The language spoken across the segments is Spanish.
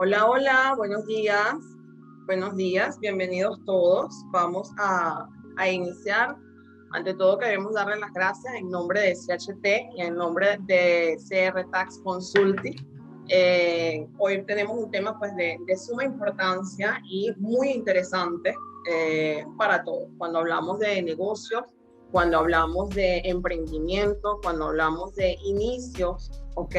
Hola, hola, buenos días. Buenos días, bienvenidos todos. Vamos a iniciar. Ante todo, queremos darle las gracias en nombre de CHT y en nombre de CR Tax Consulting. Hoy tenemos un tema pues, de suma importancia y muy interesante para todos. Cuando hablamos de negocios, cuando hablamos de emprendimiento, cuando hablamos de inicios, ¿ok?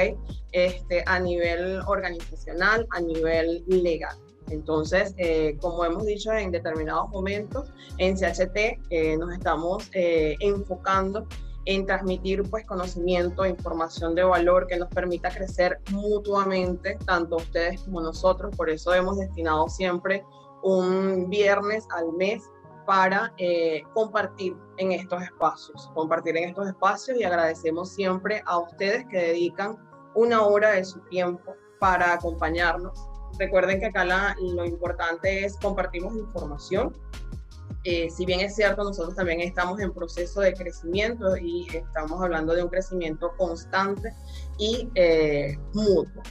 A nivel organizacional, a nivel legal. Entonces, como hemos dicho en determinados momentos, en CHT nos estamos enfocando en transmitir pues, conocimiento, información de valor que nos permita crecer mutuamente, tanto ustedes como nosotros. Por eso hemos destinado siempre un viernes al mes para compartir en estos espacios y agradecemos siempre a ustedes que dedican una hora de su tiempo para acompañarnos. Recuerden que acá lo importante es compartimos información. Si bien es cierto, nosotros también estamos en proceso de crecimiento y estamos hablando de un crecimiento constante y mutuo.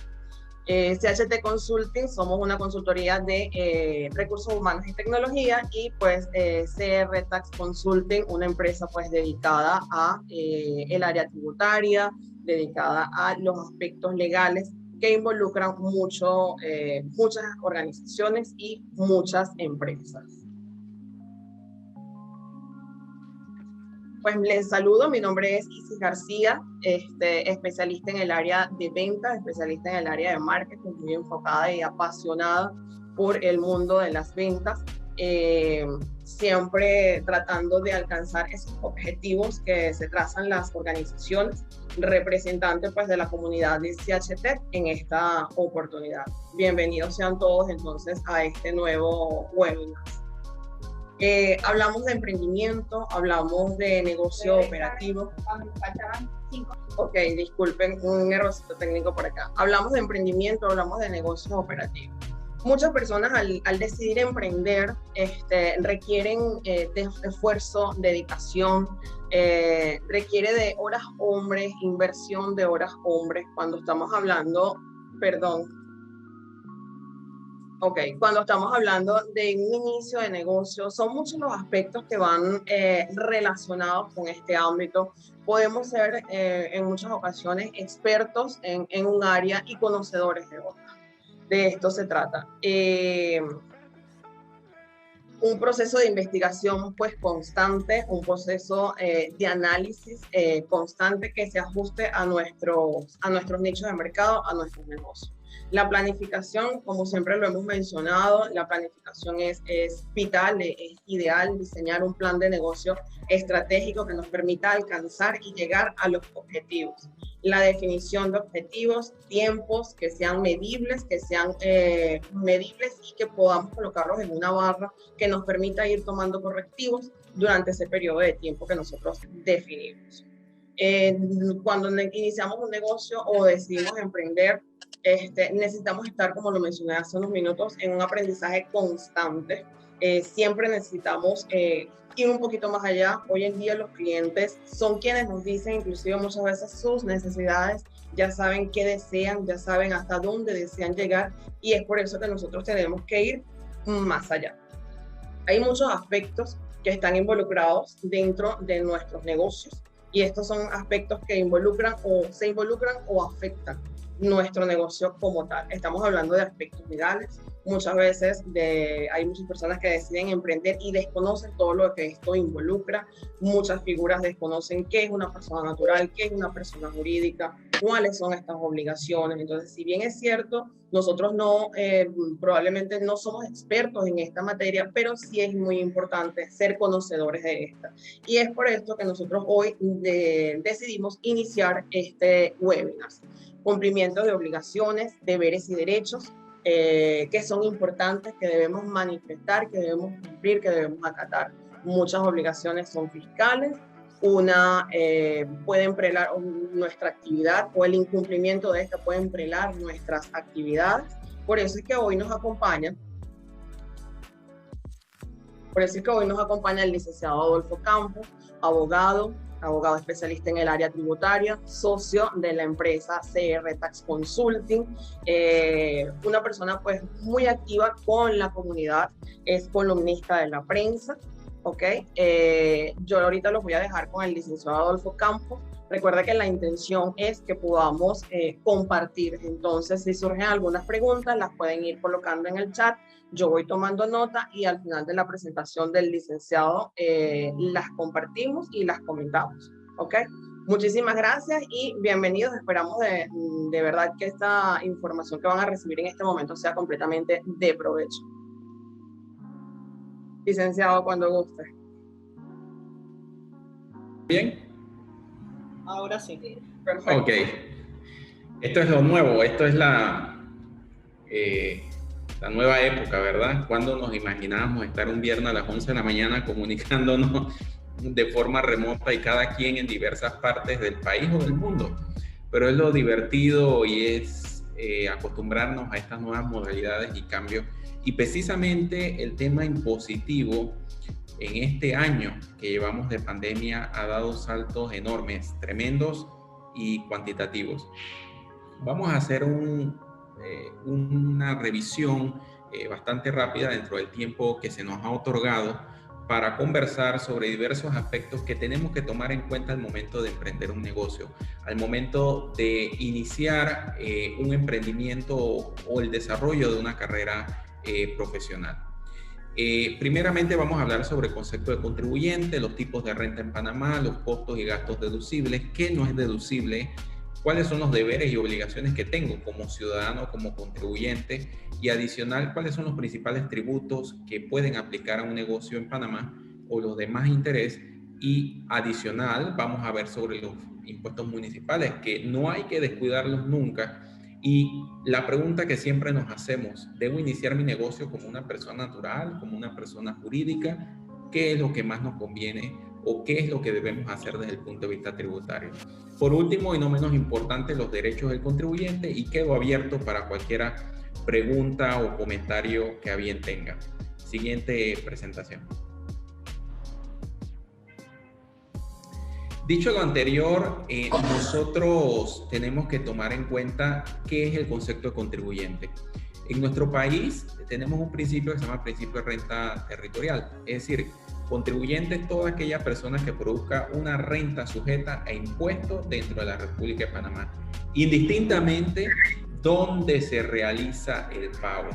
CHT Consulting, somos una consultoría de recursos humanos y tecnología, y pues CR Tax Consulting, una empresa pues dedicada a el área tributaria, dedicada a los aspectos legales que involucran muchas organizaciones y muchas empresas. Pues les saludo, mi nombre es Isis García, especialista en el área de ventas, especialista en el área de marketing, muy enfocada y apasionada por el mundo de las ventas, siempre tratando de alcanzar esos objetivos que se trazan las organizaciones, representante pues de la comunidad de CHT en esta oportunidad. Bienvenidos sean todos entonces a este nuevo webinar. Hablamos de emprendimiento, hablamos de negocio operativo. Ok, disculpen, un errorcito técnico por acá. Hablamos de emprendimiento, hablamos de negocios operativos. Muchas personas al decidir emprender requieren de esfuerzo, dedicación, requiere de horas hombres, inversión de horas hombres. Cuando estamos hablando, cuando estamos hablando de un inicio de negocio, son muchos los aspectos que van relacionados con este ámbito. Podemos ser en muchas ocasiones expertos en un área y conocedores de otra. De esto se trata. Un proceso de investigación pues constante, un proceso de análisis constante que se ajuste a nuestros nichos de mercado, a nuestros negocios. La planificación, como siempre lo hemos mencionado, la planificación es vital, es ideal diseñar un plan de negocio estratégico que nos permita alcanzar y llegar a los objetivos. La definición de objetivos, tiempos que sean medibles, y que podamos colocarlos en una barra que nos permita ir tomando correctivos durante ese periodo de tiempo que nosotros definimos. Cuando iniciamos un negocio o decidimos emprender, necesitamos estar, como lo mencioné hace unos minutos, en un aprendizaje constante. Siempre necesitamos ir un poquito más allá. Hoy en día los clientes son quienes nos dicen, inclusive muchas veces, sus necesidades, ya saben qué desean, ya saben hasta dónde desean llegar, y es por eso que nosotros tenemos que ir más allá. Hay muchos aspectos que están involucrados dentro de nuestros negocios, y estos son aspectos que se involucran o afectan nuestro negocio como tal. Estamos hablando de aspectos legales. Muchas veces hay muchas personas que deciden emprender y desconocen todo lo que esto involucra. Muchas figuras desconocen qué es una persona natural, qué es una persona jurídica, cuáles son estas obligaciones. Entonces, si bien es cierto, nosotros probablemente no somos expertos en esta materia, pero sí es muy importante ser conocedores de esta. Y es por esto que nosotros hoy decidimos iniciar este webinar. Cumplimiento de obligaciones, deberes y derechos que son importantes, que debemos manifestar, que debemos cumplir, que debemos acatar. Muchas obligaciones son fiscales, pueden prelar nuestra actividad, o el incumplimiento de esta pueden prelar nuestras actividades. Por eso es que hoy nos acompaña Por eso es que hoy nos acompaña el licenciado Adolfo Campos, abogado especialista en el área tributaria, socio de la empresa CR Tax Consulting, una persona pues muy activa con la comunidad, es columnista de la prensa, ¿ok? Yo ahorita los voy a dejar con el licenciado Adolfo Campos. Recuerda que la intención es que podamos compartir, entonces si surgen algunas preguntas las pueden ir colocando en el chat, yo voy tomando nota y al final de la presentación del licenciado las compartimos y las comentamos, ¿ok? Muchísimas gracias y bienvenidos, esperamos de verdad que esta información que van a recibir en este momento sea completamente de provecho. Licenciado, cuando guste. ¿Bien? Ahora sí. Perfecto. Ok. Esto es lo nuevo, esto es la nueva época, ¿verdad? Cuando nos imaginábamos estar un viernes a las 11 de la mañana comunicándonos de forma remota y cada quien en diversas partes del país o del mundo. Pero es lo divertido y es acostumbrarnos a estas nuevas modalidades y cambios. Y precisamente el tema impositivo en este año que llevamos de pandemia ha dado saltos enormes, tremendos y cuantitativos. Vamos a hacer una revisión bastante rápida dentro del tiempo que se nos ha otorgado para conversar sobre diversos aspectos que tenemos que tomar en cuenta al momento de emprender un negocio, al momento de iniciar un emprendimiento o el desarrollo de una carrera profesional. Primeramente vamos a hablar sobre el concepto de contribuyente, los tipos de renta en Panamá, los costos y gastos deducibles, qué no es deducible, cuáles son los deberes y obligaciones que tengo como ciudadano, como contribuyente, y adicional, cuáles son los principales tributos que pueden aplicar a un negocio en Panamá o los de más interés, y adicional vamos a ver sobre los impuestos municipales, que no hay que descuidarlos nunca. Y la pregunta que siempre nos hacemos, ¿debo iniciar mi negocio como una persona natural, como una persona jurídica? ¿Qué es lo que más nos conviene o qué es lo que debemos hacer desde el punto de vista tributario? Por último y no menos importante, los derechos del contribuyente, y quedo abierto para cualquier pregunta o comentario que a bien tenga. Siguiente presentación. Dicho lo anterior, nosotros tenemos que tomar en cuenta qué es el concepto de contribuyente. En nuestro país tenemos un principio que se llama principio de renta territorial, es decir, contribuyente es toda aquella persona que produzca una renta sujeta a impuestos dentro de la República de Panamá, indistintamente dónde se realiza el pago.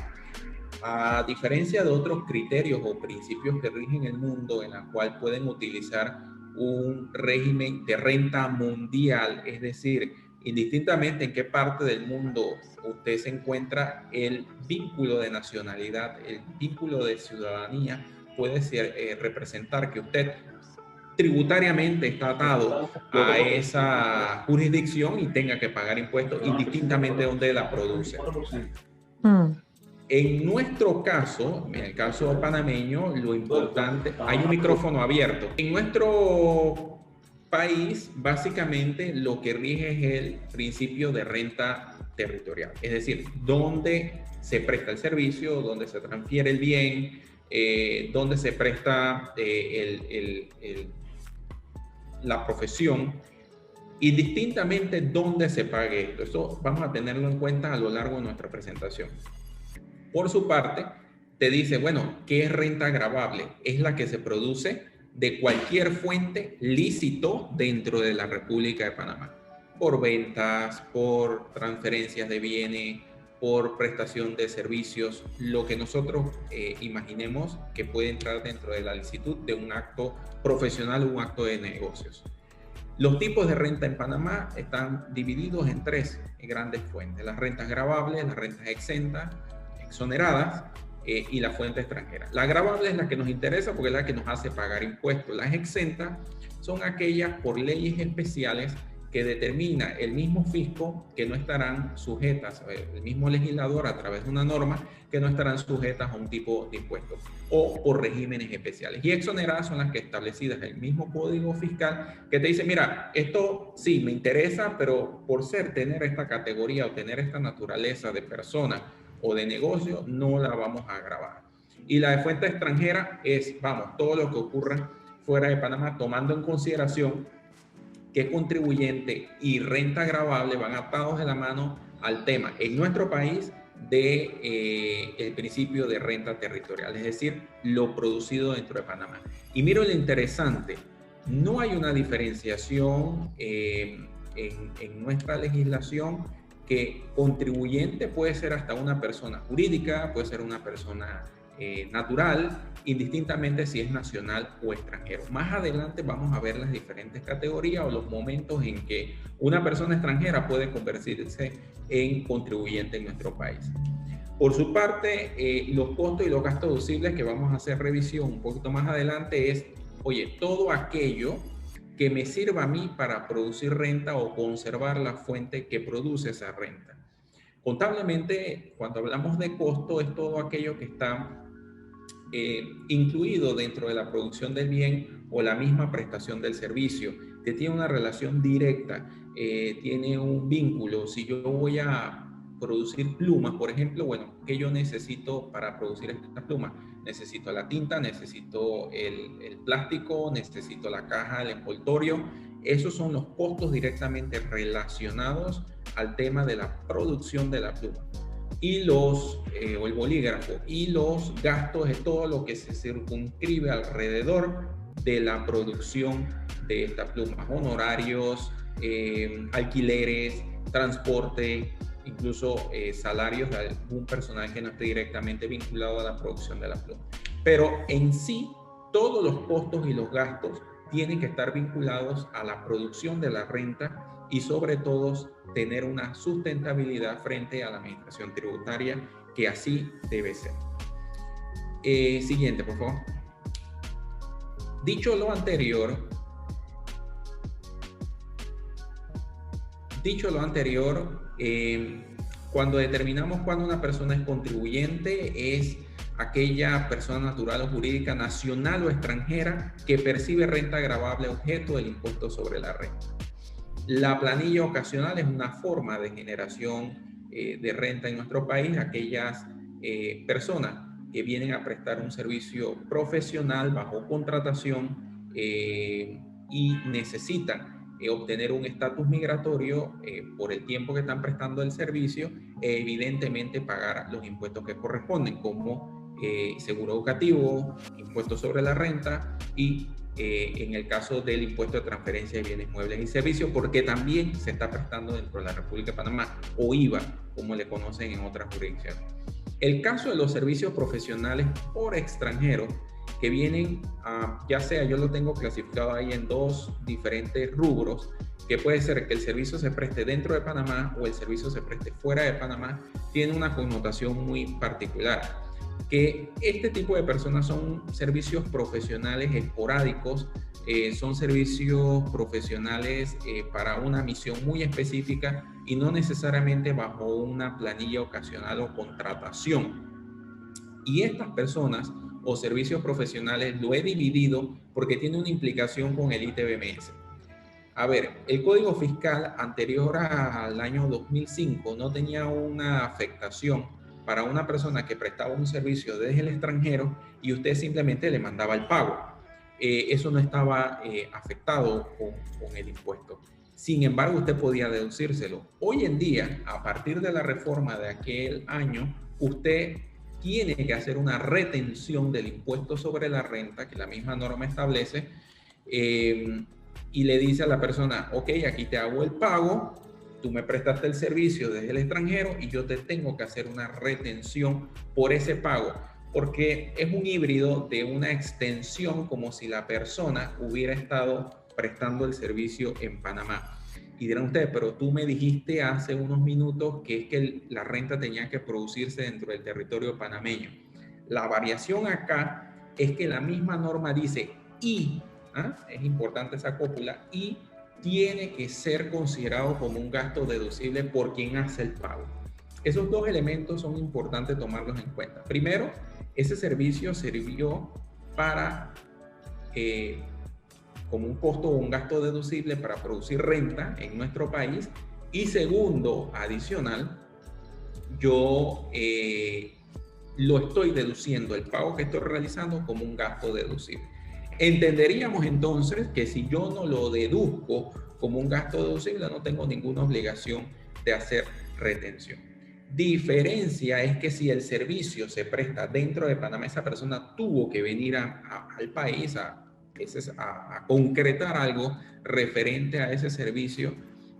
A diferencia de otros criterios o principios que rigen el mundo en la cual pueden utilizar un régimen de renta mundial, es decir, indistintamente en qué parte del mundo usted se encuentra, el vínculo de nacionalidad, el vínculo de ciudadanía puede ser, representar que usted tributariamente está atado a esa jurisdicción y tenga que pagar impuestos indistintamente de donde la produce. En nuestro caso, en el caso panameño, lo importante, hay un micrófono abierto. En nuestro país, básicamente, lo que rige es el principio de renta territorial. Es decir, dónde se presta el servicio, dónde se transfiere el bien, dónde se presta la profesión, indistintamente dónde se pague esto. Eso vamos a tenerlo en cuenta a lo largo de nuestra presentación. Por su parte, te dice, bueno, ¿qué es renta gravable? Es la que se produce de cualquier fuente lícito dentro de la República de Panamá. Por ventas, por transferencias de bienes, por prestación de servicios, lo que nosotros imaginemos que puede entrar dentro de la licitud de un acto profesional o un acto de negocios. Los tipos de renta en Panamá están divididos en tres grandes fuentes: las rentas gravables, las rentas exentas, exoneradas y la fuente extranjera. La gravable es la que nos interesa porque es la que nos hace pagar impuestos. Las exentas son aquellas por leyes especiales que determina el mismo fisco, que no estarán sujetas, el mismo legislador a través de una norma, que no estarán sujetas a un tipo de impuesto, o por regímenes especiales. Y exoneradas son las que establecidas en el mismo código fiscal, que te dice, mira, esto sí me interesa, pero por tener esta categoría o tener esta naturaleza de persona o de negocio, no la vamos a gravar. Y la de fuente extranjera es, vamos, todo lo que ocurra fuera de Panamá, tomando en consideración que contribuyente y renta gravable van atados de la mano al tema en nuestro país de el principio de renta territorial, es decir, lo producido dentro de Panamá. Y mira lo interesante, no hay una diferenciación en nuestra legislación que contribuyente puede ser hasta una persona jurídica, puede ser una persona natural, indistintamente si es nacional o extranjero. Más adelante vamos a ver las diferentes categorías o los momentos en que una persona extranjera puede convertirse en contribuyente en nuestro país. Por su parte, los costos y los gastos deducibles, que vamos a hacer revisión un poquito más adelante, es, oye, todo aquello que me sirva a mí para producir renta o conservar la fuente que produce esa renta. Contablemente, cuando hablamos de costo, es todo aquello que está incluido dentro de la producción del bien o la misma prestación del servicio, que tiene una relación directa, tiene un vínculo. Si yo voy a producir plumas, por ejemplo, bueno, ¿qué yo necesito para producir estas plumas? Necesito la tinta, necesito el plástico, necesito la caja, el envoltorio. Esos son los costos directamente relacionados al tema de la producción de la pluma. Y o el bolígrafo, y los gastos de todo lo que se circunscribe alrededor de la producción de esta pluma, honorarios, alquileres, transporte, incluso salarios de algún personal que no esté directamente vinculado a la producción de la pluma. Pero en sí, todos los costos y los gastos tienen que estar vinculados a la producción de la renta y sobre todo tener una sustentabilidad frente a la administración tributaria, que así debe ser. Siguiente, por favor. Dicho lo anterior, cuando determinamos cuándo una persona es contribuyente, es aquella persona natural o jurídica, nacional o extranjera, que percibe renta gravable objeto del impuesto sobre la renta. La planilla ocasional es una forma de generación de renta en nuestro país. Aquellas personas que vienen a prestar un servicio profesional bajo contratación y necesitan obtener un estatus migratorio por el tiempo que están prestando el servicio, evidentemente pagar los impuestos que corresponden, como seguro educativo, impuestos sobre la renta y en el caso del impuesto de transferencia de bienes muebles y servicios, porque también se está prestando dentro de la República de Panamá, o IVA, como le conocen en otras jurisdicciones. El caso de los servicios profesionales por extranjeros, que vienen ya sea, yo lo tengo clasificado ahí en dos diferentes rubros, que puede ser que el servicio se preste dentro de Panamá o el servicio se preste fuera de Panamá, tiene una connotación muy particular. Que este tipo de personas son servicios profesionales esporádicos, son servicios profesionales para una misión muy específica y no necesariamente bajo una planilla ocasional o contratación. Y estas personas o servicios profesionales lo he dividido porque tiene una implicación con el ITBMS. A ver, el Código Fiscal anterior al año 2005 no tenía una afectación para una persona que prestaba un servicio desde el extranjero y usted simplemente le mandaba el pago. Eso no estaba afectado con el impuesto. Sin embargo, usted podía deducírselo. Hoy en día, a partir de la reforma de aquel año, usted tiene que hacer una retención del impuesto sobre la renta, que la misma norma establece, y le dice a la persona, ok, aquí te hago el pago, tú me prestaste el servicio desde el extranjero y yo te tengo que hacer una retención por ese pago, porque es un híbrido de una extensión como si la persona hubiera estado prestando el servicio en Panamá. Y dirán ustedes, pero tú me dijiste hace unos minutos que es que la renta tenía que producirse dentro del territorio panameño. La variación acá es que la misma norma dice es importante esa cópula, y tiene que ser considerado como un gasto deducible por quien hace el pago. Esos dos elementos son importantes tomarlos en cuenta. Primero, ese servicio sirvió para, como un costo o un gasto deducible para producir renta en nuestro país. Y segundo, adicional, yo lo estoy deduciendo, el pago que estoy realizando, como un gasto deducible. Entenderíamos entonces que si yo no lo deduzco como un gasto deducible, no tengo ninguna obligación de hacer retención. Diferencia es que si el servicio se presta dentro de Panamá, esa persona tuvo que venir al país a concretar algo referente a ese servicio,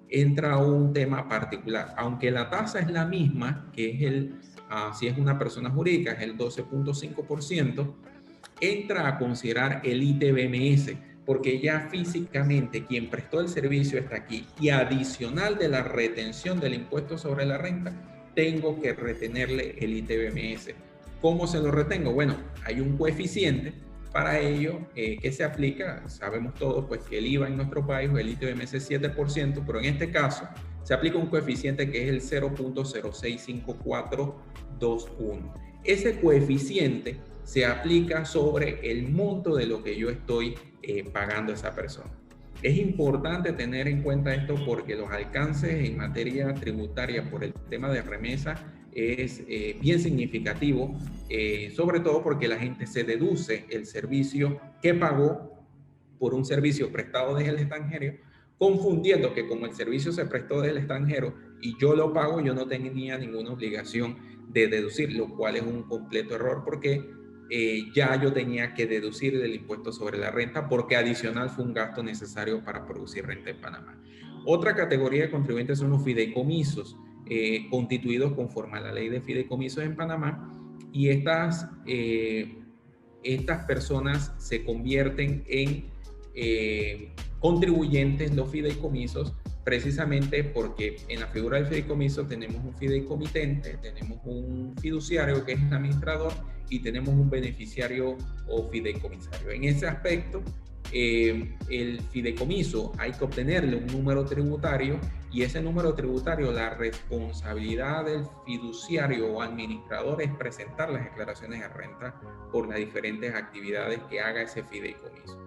entra un tema particular. Aunque la tasa es la misma, que es si es una persona jurídica, es el 12.5%, entra a considerar el ITBMS, porque ya físicamente quien prestó el servicio está aquí, y adicional de la retención del impuesto sobre la renta, tengo que retenerle el ITBMS. ¿Cómo se lo retengo? Bueno, hay un coeficiente para ello que se aplica. Sabemos todos pues que el IVA en nuestro país, el ITBMS es 7%, pero en este caso se aplica un coeficiente que es el 0.065421. Ese coeficiente se aplica sobre el monto de lo que yo estoy pagando a esa persona. Es importante tener en cuenta esto porque los alcances en materia tributaria por el tema de remesa es bien significativo, sobre todo porque la gente se deduce el servicio que pagó por un servicio prestado desde el extranjero, confundiendo que como el servicio se prestó desde el extranjero y yo lo pago, yo no tenía ninguna obligación de deducir, lo cual es un completo error porque ya yo tenía que deducir del impuesto sobre la renta porque adicional fue un gasto necesario para producir renta en Panamá. Otra categoría de contribuyentes son los fideicomisos, constituidos conforme a la ley de fideicomisos en Panamá, y estas personas se convierten en contribuyentes, los fideicomisos, precisamente porque en la figura del fideicomiso tenemos un fideicomitente, tenemos un fiduciario que es el administrador y tenemos un beneficiario o fideicomisario. En ese aspecto, el fideicomiso hay que obtenerle un número tributario, y ese número tributario, la responsabilidad del fiduciario o administrador es presentar las declaraciones de renta por las diferentes actividades que haga ese fideicomiso.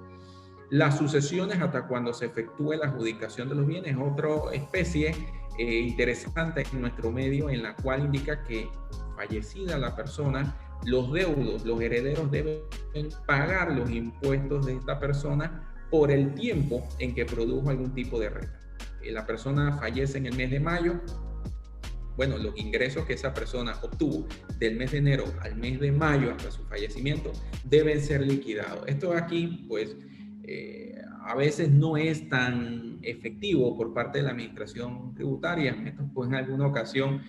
Las sucesiones hasta cuando se efectúe la adjudicación de los bienes, otra especie interesante en nuestro medio, en la cual indica que fallecida la persona, los deudos, los herederos deben pagar los impuestos de esta persona por el tiempo en que produjo algún tipo de renta. La persona fallece en el mes de mayo, bueno, los ingresos que esa persona obtuvo del mes de enero al mes de mayo hasta su fallecimiento deben ser liquidados. Esto aquí, pues, a veces no es tan efectivo por parte de la administración tributaria. Esto, pues, en alguna ocasión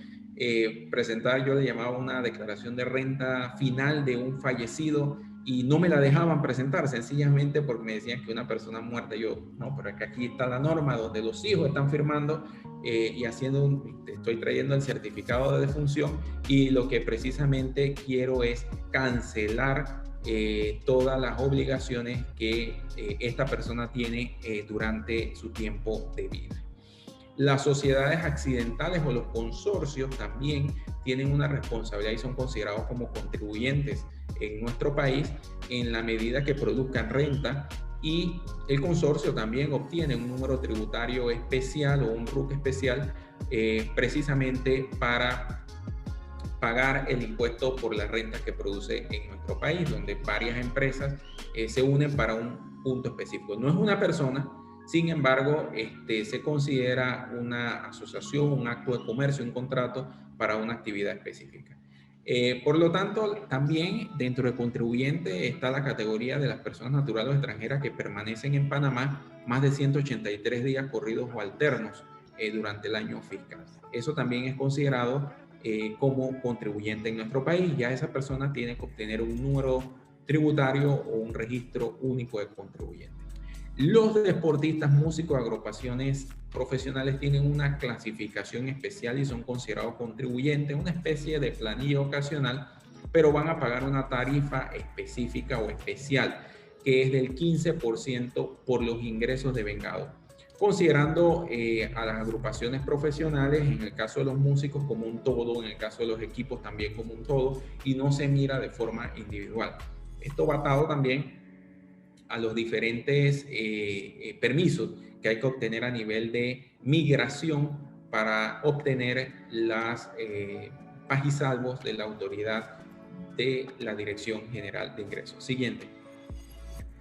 presentar, yo le llamaba una declaración de renta final de un fallecido y no me la dejaban presentar sencillamente porque me decían que una persona muerta. Yo, no, pero es que aquí está la norma donde los hijos están firmando y estoy trayendo el certificado de defunción, y lo que precisamente quiero es cancelar todas las obligaciones que esta persona tiene durante su tiempo de vida. Las sociedades accidentales o los consorcios también tienen una responsabilidad y son considerados como contribuyentes en nuestro país en la medida que produzcan renta, y el consorcio también obtiene un número tributario especial o un RUC especial precisamente para pagar el impuesto por la renta que produce en nuestro país, donde varias empresas se unen para un punto específico. No es una persona. Sin embargo, se considera una asociación, un acto de comercio, un contrato para una actividad específica. Por lo tanto, también dentro de contribuyente está la categoría de las personas naturales o extranjeras que permanecen en Panamá más de 183 días corridos o alternos durante el año fiscal. Eso también es considerado como contribuyente en nuestro país. Ya esa persona tiene que obtener un número tributario o un registro único de contribuyente. Los deportistas, músicos, agrupaciones profesionales tienen una clasificación especial y son considerados contribuyentes, una especie de planilla ocasional, pero van a pagar una tarifa específica o especial, que es del 15% por los ingresos devengados, considerando a las agrupaciones profesionales, en el caso de los músicos, como un todo, en el caso de los equipos también como un todo, y no se mira de forma individual. Esto va atado también a los diferentes permisos que hay que obtener a nivel de migración para obtener las pagisalvos de la autoridad de la Dirección General de Ingresos. Siguiente.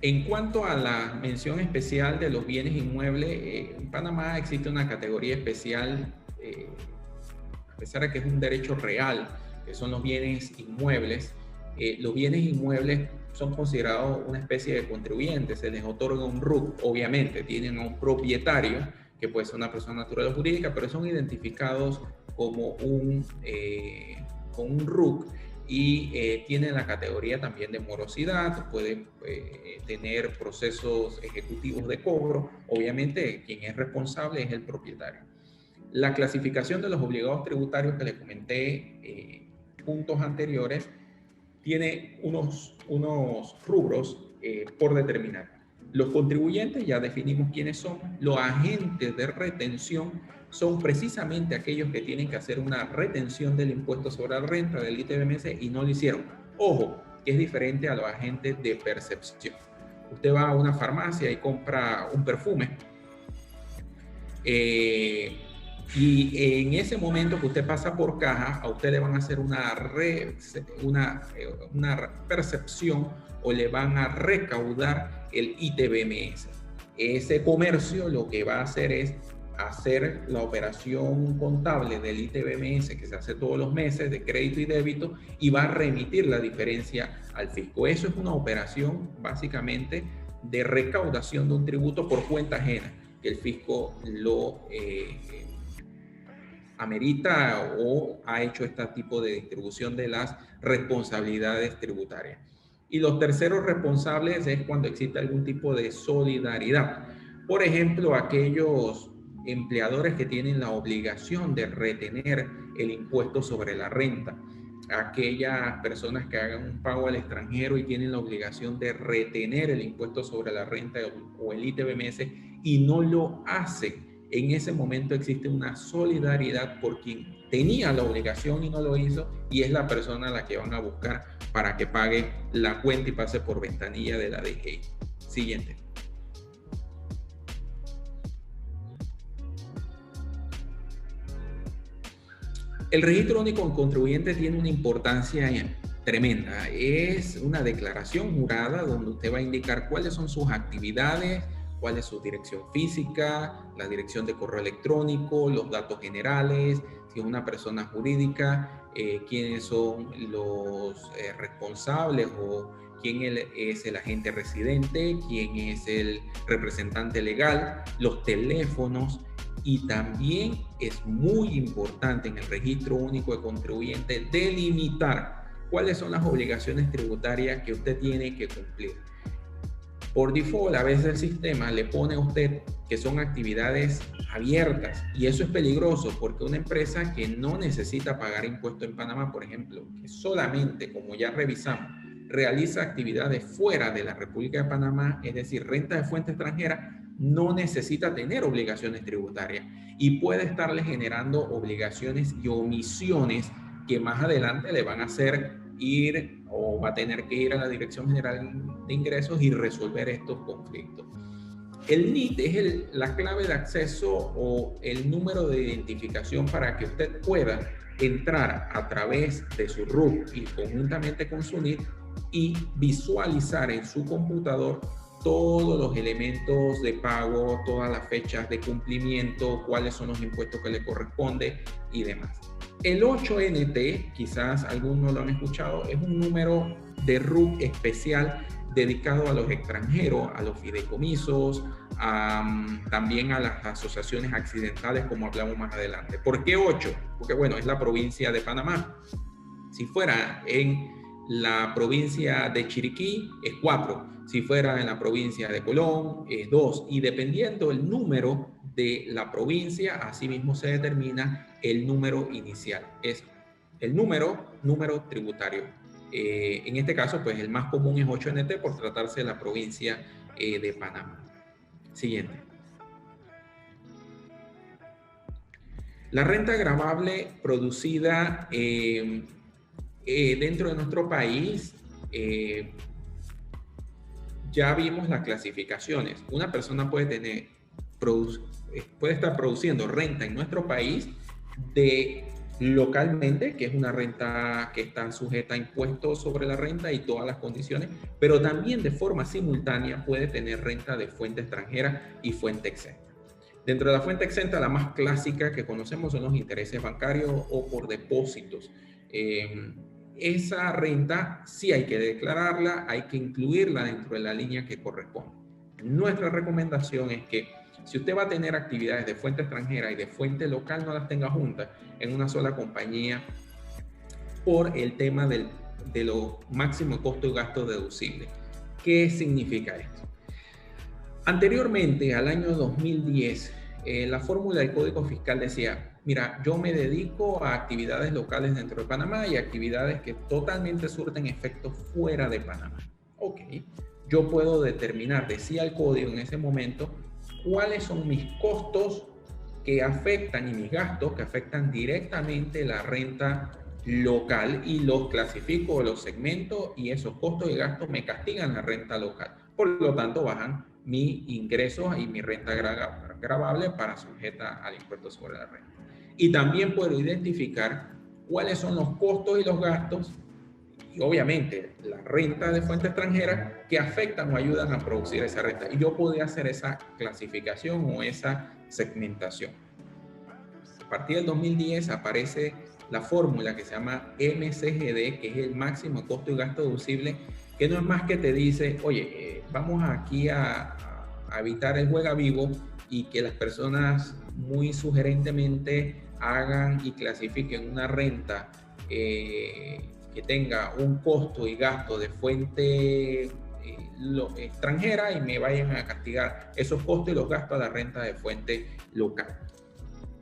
En cuanto a la mención especial de los bienes inmuebles, en Panamá existe una categoría especial, a pesar de que es un derecho real, que son los bienes inmuebles. Los bienes inmuebles son considerados una especie de contribuyentes, se les otorga un RUC, obviamente, tienen a un propietario, que puede ser una persona natural o jurídica, pero son identificados como un RUC y tienen la categoría también de morosidad, pueden tener procesos ejecutivos de cobro, obviamente quien es responsable es el propietario. La clasificación de los obligados tributarios que les comenté puntos anteriores tiene unos rubros por determinar. Los contribuyentes, ya definimos quiénes son. Los agentes de retención son precisamente aquellos que tienen que hacer una retención del impuesto sobre la renta, del ITBMS, y no lo hicieron. Ojo, que es diferente a los agentes de percepción. Usted va a una farmacia y compra un perfume, y en ese momento que usted pasa por caja, a usted le van a hacer una percepción o le van a recaudar el ITBMS. Ese comercio lo que va a hacer es hacer la operación contable del ITBMS que se hace todos los meses de crédito y débito y va a remitir la diferencia al fisco. Eso es una operación básicamente de recaudación de un tributo por cuenta ajena, que el fisco lo amerita o ha hecho este tipo de distribución de las responsabilidades tributarias. Y los terceros responsables es cuando existe algún tipo de solidaridad. Por ejemplo, aquellos empleadores que tienen la obligación de retener el impuesto sobre la renta, aquellas personas que hagan un pago al extranjero y tienen la obligación de retener el impuesto sobre la renta o el ITBMS y no lo hacen. En ese momento existe una solidaridad por quien tenía la obligación y no lo hizo, y es la persona a la que van a buscar para que pague la cuenta y pase por ventanilla de la DGI. Siguiente. El registro único de contribuyentes tiene una importancia tremenda. Es una declaración jurada donde usted va a indicar cuáles son sus actividades, cuál es su dirección física, la dirección de correo electrónico, los datos generales, si es una persona jurídica, quiénes son los responsables o quién es el agente residente, quién es el representante legal, los teléfonos. Y también es muy importante en el registro único de contribuyentes delimitar cuáles son las obligaciones tributarias que usted tiene que cumplir. Por default, a veces el sistema le pone a usted que son actividades abiertas, y eso es peligroso porque una empresa que no necesita pagar impuestos en Panamá, por ejemplo, que solamente, como ya revisamos, realiza actividades fuera de la República de Panamá, es decir, renta de fuente extranjera, no necesita tener obligaciones tributarias y puede estarle generando obligaciones y omisiones que más adelante le van a hacer ir o va a tener que ir a la Dirección General de Ingresos y resolver estos conflictos. El NIT es la clave de acceso o el número de identificación para que usted pueda entrar a través de su RUC y conjuntamente con su NIT y visualizar en su computador todos los elementos de pago, todas las fechas de cumplimiento, cuáles son los impuestos que le corresponde y demás. El 8NT, quizás algunos lo han escuchado, es un número de RUC especial dedicado a los extranjeros, a los fideicomisos, también a las asociaciones accidentales, como hablamos más adelante. ¿Por qué 8? Porque, bueno, es la provincia de Panamá. Si fuera en la provincia de Chiriquí, es 4. Si fuera en la provincia de Colón, es 2. Y dependiendo el número de la provincia, asimismo se determina el número inicial. Es el número tributario. En este caso, pues el más común es 8NT por tratarse de la provincia de Panamá. Siguiente. La renta gravable producida dentro de nuestro país, ya vimos las clasificaciones. Una persona puede estar produciendo renta en nuestro país de localmente, que es una renta que está sujeta a impuestos sobre la renta y todas las condiciones, pero también de forma simultánea puede tener renta de fuente extranjera y fuente exenta. Dentro de la fuente exenta, la más clásica que conocemos son los intereses bancarios o por depósitos. Esa renta sí hay que declararla, hay que incluirla dentro de la línea que corresponde. Nuestra recomendación es que si usted va a tener actividades de fuente extranjera y de fuente local, no las tenga juntas en una sola compañía por el tema de los máximos costos y gastos deducibles. ¿Qué significa esto? Anteriormente, al año 2010, la fórmula del Código Fiscal decía, mira, yo me dedico a actividades locales dentro de Panamá y actividades que totalmente surten efectos fuera de Panamá. Ok, yo puedo determinar, decía el código en ese momento, cuáles son mis costos que afectan y mis gastos que afectan directamente la renta local y los clasifico, los segmentos y esos costos y gastos me castigan la renta local. Por lo tanto, bajan mis ingresos y mi renta gravable para sujeta al impuesto sobre la renta. Y también puedo identificar cuáles son los costos y los gastos y obviamente la renta de fuente extranjera que afectan o ayudan a producir esa renta. Y yo podía hacer esa clasificación o esa segmentación. A partir del 2010 aparece la fórmula que se llama MCGD, que es el máximo costo y gasto deducible, que no es más que te dice, oye, vamos aquí a evitar el juega vivo y que las personas muy sugerentemente hagan y clasifiquen una renta que tenga un costo y gasto de fuente extranjera y me vayan a castigar esos costos y los gastos a la renta de fuente local.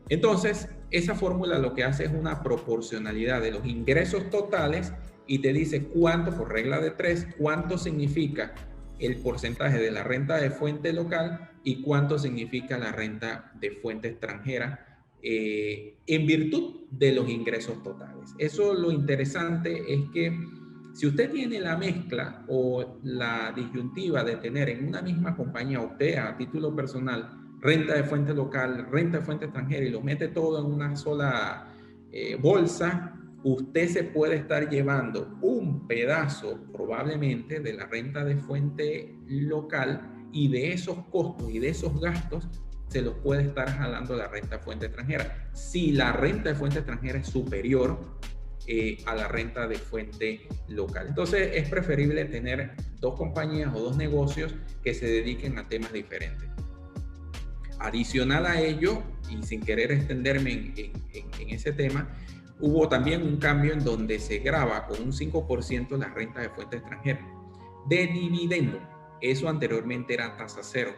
Entonces, esa fórmula lo que hace es una proporcionalidad de los ingresos totales y te dice cuánto, por regla de 3, cuánto significa el porcentaje de la renta de fuente local y cuánto significa la renta de fuente extranjera en virtud de los ingresos totales. Eso lo interesante es que si usted tiene la mezcla o la disyuntiva de tener en una misma compañía usted a título personal renta de fuente local, renta de fuente extranjera y lo mete todo en una sola bolsa, usted se puede estar llevando un pedazo probablemente de la renta de fuente local y de esos costos y de esos gastos se los puede estar jalando la renta de fuente extranjera. Si la renta de fuente extranjera es superior a la renta de fuente local. Entonces es preferible tener dos compañías o dos negocios que se dediquen a temas diferentes. Adicional a ello, y sin querer extenderme en ese tema, hubo también un cambio en donde se grava con un 5% la renta de fuente extranjera. De dividendo, eso anteriormente era tasa cero.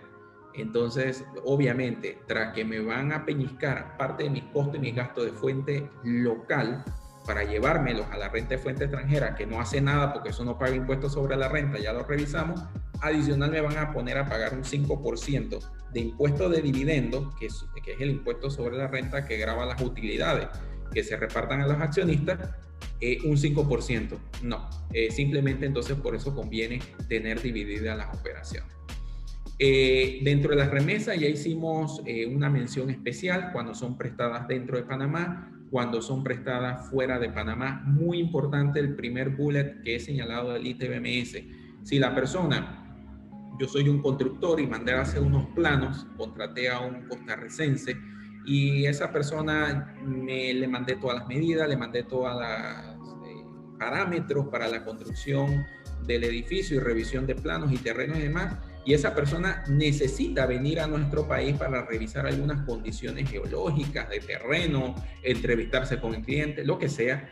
Entonces, obviamente, tras que me van a peñiscar parte de mis costos y mis gastos de fuente local para llevármelos a la renta de fuente extranjera, que no hace nada porque eso no paga impuestos sobre la renta, ya lo revisamos, adicional me van a poner a pagar un 5% de impuesto de dividendo, que es el impuesto sobre la renta que grava las utilidades que se repartan a los accionistas, un 5%. No, simplemente entonces por eso conviene tener divididas las operaciones. Dentro de las remesas ya hicimos una mención especial cuando son prestadas dentro de Panamá, cuando son prestadas fuera de Panamá. Muy importante el primer bullet que he señalado del ITBMS. Si la persona, yo soy un constructor y mandé a hacer unos planos, contraté a un costarricense y esa persona le mandé todas las medidas, le mandé todos los parámetros para la construcción del edificio y revisión de planos y terrenos y demás, y esa persona necesita venir a nuestro país para revisar algunas condiciones geológicas de terreno, entrevistarse con el cliente, lo que sea.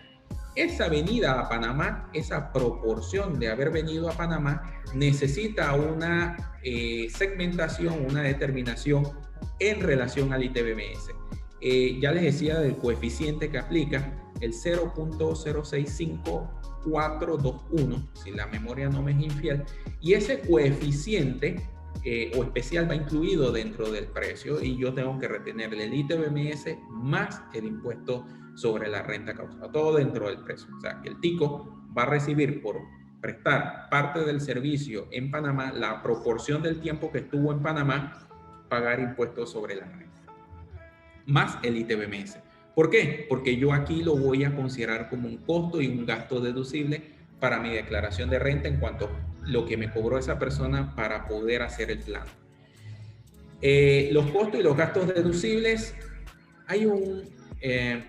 Esa venida a Panamá, esa proporción de haber venido a Panamá, necesita una segmentación, una determinación en relación al ITBMS. Ya les decía del coeficiente que aplica, el 0.065421, si la memoria no me es infiel, y ese coeficiente o especial va incluido dentro del precio y yo tengo que retenerle el ITBMS más el impuesto sobre la renta causada, todo dentro del precio. O sea, que el tico va a recibir por prestar parte del servicio en Panamá, la proporción del tiempo que estuvo en Panamá, pagar impuestos sobre la renta, más el ITBMS. ¿Por qué? Porque yo aquí lo voy a considerar como un costo y un gasto deducible para mi declaración de renta en cuanto a lo que me cobró esa persona para poder hacer el plan. Los costos y los gastos deducibles, hay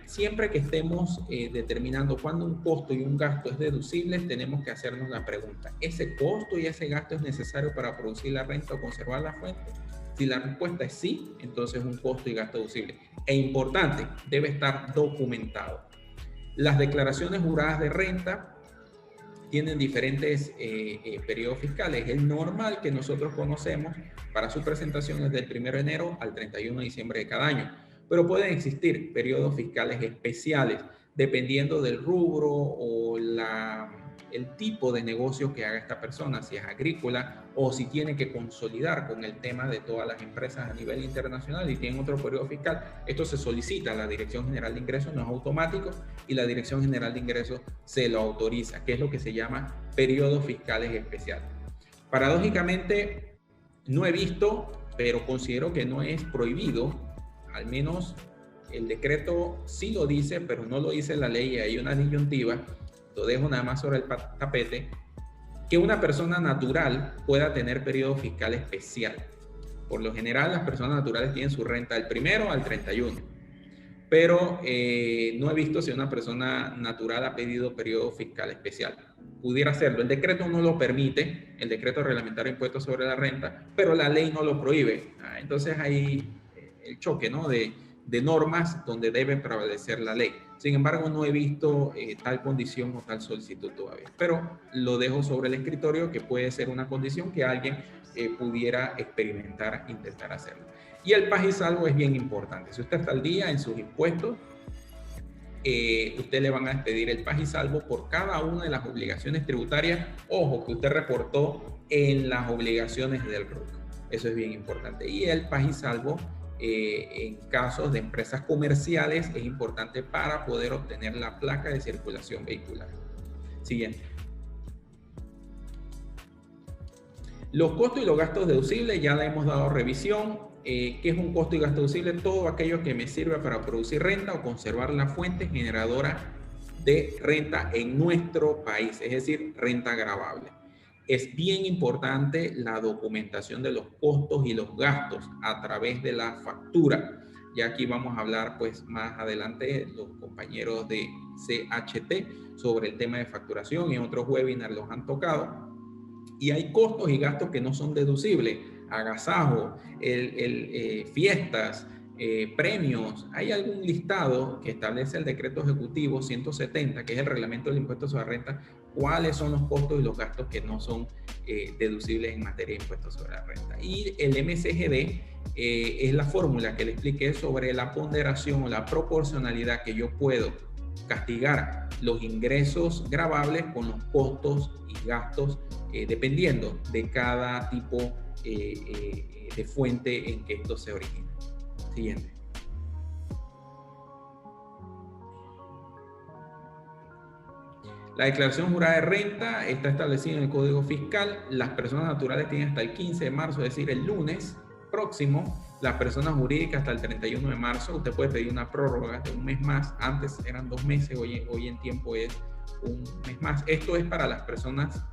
siempre que estemos determinando cuándo un costo y un gasto es deducible, tenemos que hacernos la pregunta, ¿ese costo y ese gasto es necesario para producir la renta o conservar la fuente? Si la respuesta es sí, entonces un costo y gasto deducible. E importante, debe estar documentado. Las declaraciones juradas de renta tienen diferentes periodos fiscales. El normal que nosotros conocemos para su presentación es del 1 de enero al 31 de diciembre de cada año. Pero pueden existir periodos fiscales especiales dependiendo del rubro o el tipo de negocio que haga esta persona, si es agrícola o si tiene que consolidar con el tema de todas las empresas a nivel internacional y tiene otro periodo fiscal. Esto se solicita a la Dirección General de Ingresos, no es automático, y la Dirección General de Ingresos se lo autoriza, que es lo que se llama periodos fiscales especiales. Paradójicamente, no he visto, pero considero que no es prohibido, al menos el decreto sí lo dice, pero no lo dice la ley, y hay una disyuntiva, lo dejo nada más sobre el tapete, que una persona natural pueda tener periodo fiscal especial. Por lo general, las personas naturales tienen su renta del 1 al 31, pero no he visto si una persona natural ha pedido periodo fiscal especial. Pudiera hacerlo, el decreto no lo permite, el decreto reglamentario de impuestos sobre la renta, pero la ley no lo prohíbe. Entonces hay el choque, ¿no?, de normas donde debe prevalecer la ley. Sin embargo, no he visto tal condición o tal solicitud todavía, pero lo dejo sobre el escritorio, que puede ser una condición que alguien pudiera experimentar, intentar hacerlo. Y el paz y salvo es bien importante. Si usted está al día en sus impuestos, usted le van a expedir el paz y salvo por cada una de las obligaciones tributarias, ojo, que usted reportó en las obligaciones del RUC. Eso es bien importante. Y el paz y salvo en casos de empresas comerciales es importante para poder obtener la placa de circulación vehicular. Siguiente. Los costos y los gastos deducibles ya le hemos dado revisión. ¿Qué es un costo y gasto deducible? Todo aquello que me sirve para producir renta o conservar la fuente generadora de renta en nuestro país, es decir, renta gravable. Es bien importante la documentación de los costos y los gastos a través de la factura. Ya aquí vamos a hablar pues más adelante los compañeros de CHT sobre el tema de facturación, y en otros webinars los han tocado. Y hay costos y gastos que no son deducibles: agasajo, fiestas, premios. Hay algún listado que establece el decreto ejecutivo 170, que es el reglamento del impuesto sobre la renta, cuáles son los costos y los gastos que no son deducibles en materia de impuestos sobre la renta. Y el MCGD es la fórmula que le expliqué sobre la ponderación o la proporcionalidad que yo puedo castigar los ingresos gravables con los costos y gastos dependiendo de cada tipo de fuente en que esto se origina. Siguiente. La declaración jurada de renta está establecida en el Código Fiscal. Las personas naturales tienen hasta el 15 de marzo, es decir, el lunes próximo. Las personas jurídicas hasta el 31 de marzo. Usted puede pedir una prórroga de un mes más. Antes eran 2 meses, hoy en tiempo es un mes más. Esto es para las personas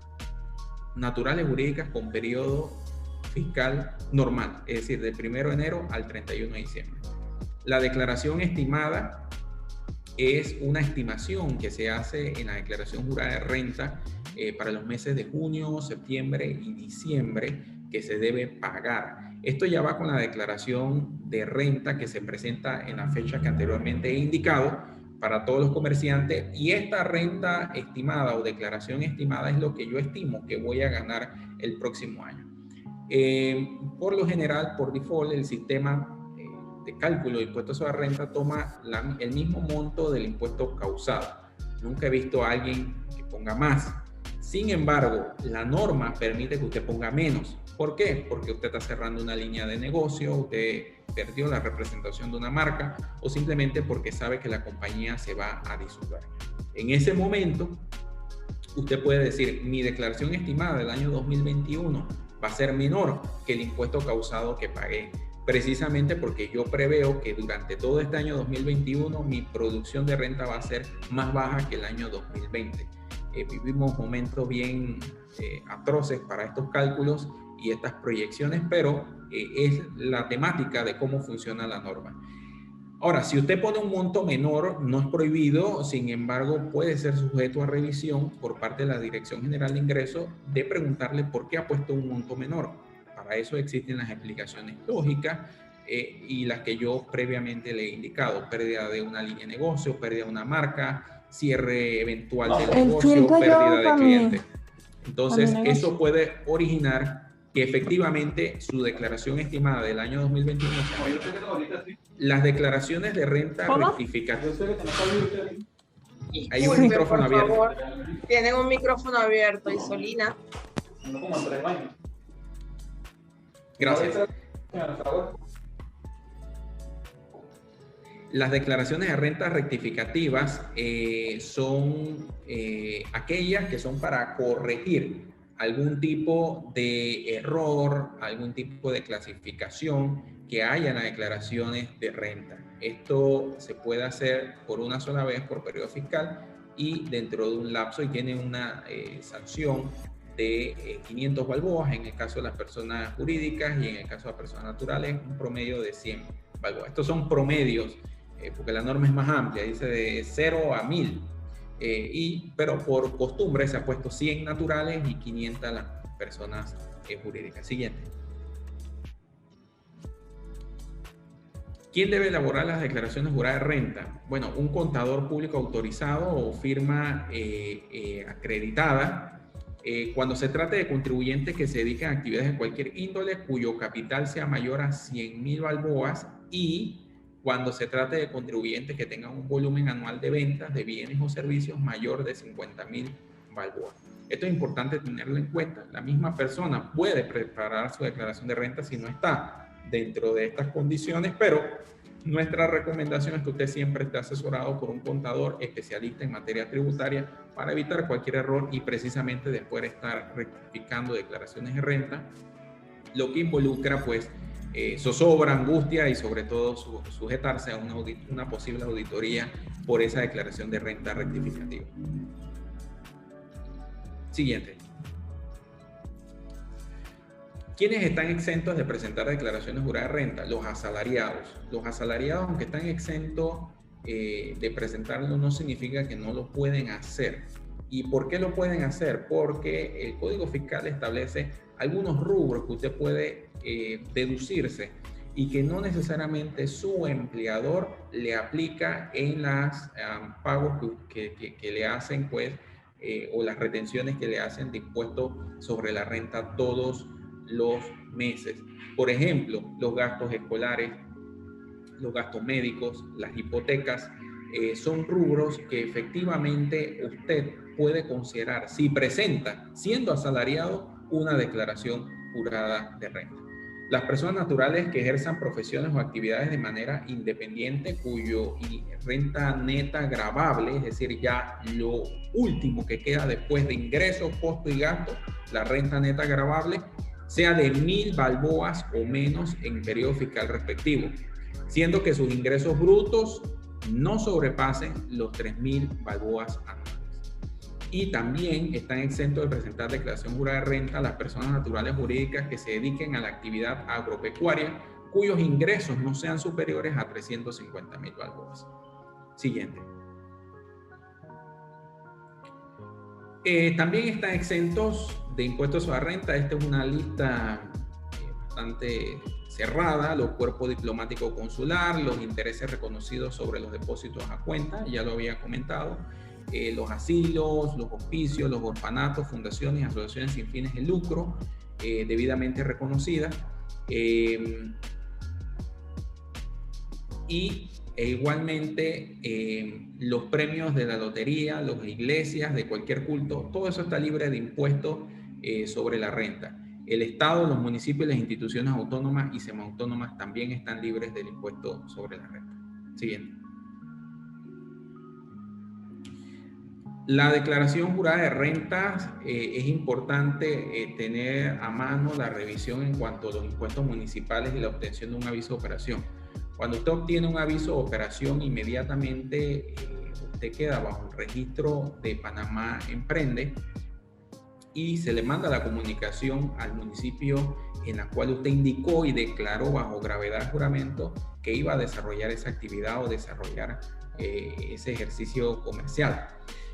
naturales jurídicas con periodo fiscal normal, es decir, del 1 de enero al 31 de diciembre. La declaración estimada es una estimación que se hace en la declaración jurada de renta para los meses de junio, septiembre y diciembre que se debe pagar. Esto ya va con la declaración de renta que se presenta en la fecha que anteriormente he indicado para todos los comerciantes, y esta renta estimada o declaración estimada es lo que yo estimo que voy a ganar el próximo año. Por lo general, por default, el sistema de cálculo de impuestos sobre la renta toma el mismo monto del impuesto causado. Nunca he visto a alguien que ponga más. Sin embargo, la norma permite que usted ponga menos. ¿Por qué? Porque usted está cerrando una línea de negocio, usted perdió la representación de una marca, o simplemente porque sabe que la compañía se va a disolver. En ese momento, usted puede decir: mi declaración estimada del año 2021 va a ser menor que el impuesto causado que pagué precisamente porque yo preveo que durante todo este año 2021 mi producción de renta va a ser más baja que el año 2020. Vivimos momentos bien atroces para estos cálculos y estas proyecciones, pero es la temática de cómo funciona la norma. Ahora, si usted pone un monto menor, no es prohibido, sin embargo, puede ser sujeto a revisión por parte de la Dirección General de Ingresos de preguntarle por qué ha puesto un monto menor. Para eso existen las explicaciones lógicas y las que yo previamente le he indicado: pérdida de una línea de negocio, pérdida de una marca, cierre eventual del negocio, pérdida de clientes. Entonces, eso puede originar que efectivamente su declaración estimada del año 2021 sea. Las declaraciones de renta rectificativa. Hay un micrófono abierto. Favor. Tienen un micrófono abierto, Isolina. Gracias. Las declaraciones de rentas rectificativas son aquellas que son para corregir algún tipo de error, algún tipo de clasificación que haya en las declaraciones de renta. Esto se puede hacer por una sola vez por periodo fiscal y dentro de un lapso, y tiene una sanción de 500 balboas en el caso de las personas jurídicas, y en el caso de las personas naturales un promedio de 100 balboas. Estos son promedios porque la norma es más amplia, dice de 0 a 1000. Pero por costumbre se ha puesto 100 naturales y 500 a las personas jurídicas. Siguiente. ¿Quién debe elaborar las declaraciones juradas de renta? Bueno, un contador público autorizado o firma acreditada. Cuando se trate de contribuyentes que se dedican a actividades de cualquier índole cuyo capital sea mayor a 100.000 balboas, y cuando se trate de contribuyentes que tengan un volumen anual de ventas de bienes o servicios mayor de 50.000 balboas. Esto es importante tenerlo en cuenta. La misma persona puede preparar su declaración de renta si no está dentro de estas condiciones, pero nuestra recomendación es que usted siempre esté asesorado por un contador especialista en materia tributaria para evitar cualquier error y precisamente después de estar rectificando declaraciones de renta, lo que involucra pues zozobra, angustia y sobre todo sujetarse a una posible auditoría por esa declaración de renta rectificativa. Siguiente. ¿Quiénes están exentos de presentar declaraciones juradas de renta? Los asalariados. Los asalariados, aunque están exentos de presentarlo, no significa que no lo pueden hacer. ¿Y por qué lo pueden hacer? Porque el Código Fiscal establece algunos rubros que usted puede deducirse y que no necesariamente su empleador le aplica en las pagos que le hacen, pues, o las retenciones que le hacen de impuestos sobre la renta todos los meses. Por ejemplo, los gastos escolares, los gastos médicos, las hipotecas, son rubros que efectivamente usted puede considerar si presenta, siendo asalariado, una declaración jurada de renta. Las personas naturales que ejerzan profesiones o actividades de manera independiente, cuyo renta neta gravable, es decir, ya lo último que queda después de ingresos, costos y gastos, la renta neta gravable, sea de 1.000 balboas o menos en periodo fiscal respectivo, siendo que sus ingresos brutos no sobrepasen los 3.000 balboas anuales. Y también están exentos de presentar declaración jurada de renta las personas naturales jurídicas que se dediquen a la actividad agropecuaria cuyos ingresos no sean superiores a 350.000 balboas. Siguiente. También están exentos de impuestos sobre la renta. Esta es una lista bastante cerrada: los cuerpos diplomático consular, los intereses reconocidos sobre los depósitos a cuenta, ya lo había comentado, los asilos, los hospicios, los orfanatos, fundaciones y asociaciones sin fines de lucro debidamente reconocidas, y igualmente los premios de la lotería, las iglesias, de cualquier culto, todo eso está libre de impuestos sobre la renta. El Estado, los municipios, las instituciones autónomas y semiautónomas también están libres del impuesto sobre la renta. Siguiente. La declaración jurada de rentas, es importante tener a mano la revisión en cuanto a los impuestos municipales y la obtención de un aviso de operación. Cuando usted obtiene un aviso de operación, inmediatamente usted queda bajo el registro de Panamá Emprende y se le manda la comunicación al municipio en la cual usted indicó y declaró bajo gravedad de juramento que iba a desarrollar esa actividad o desarrollar ese ejercicio comercial.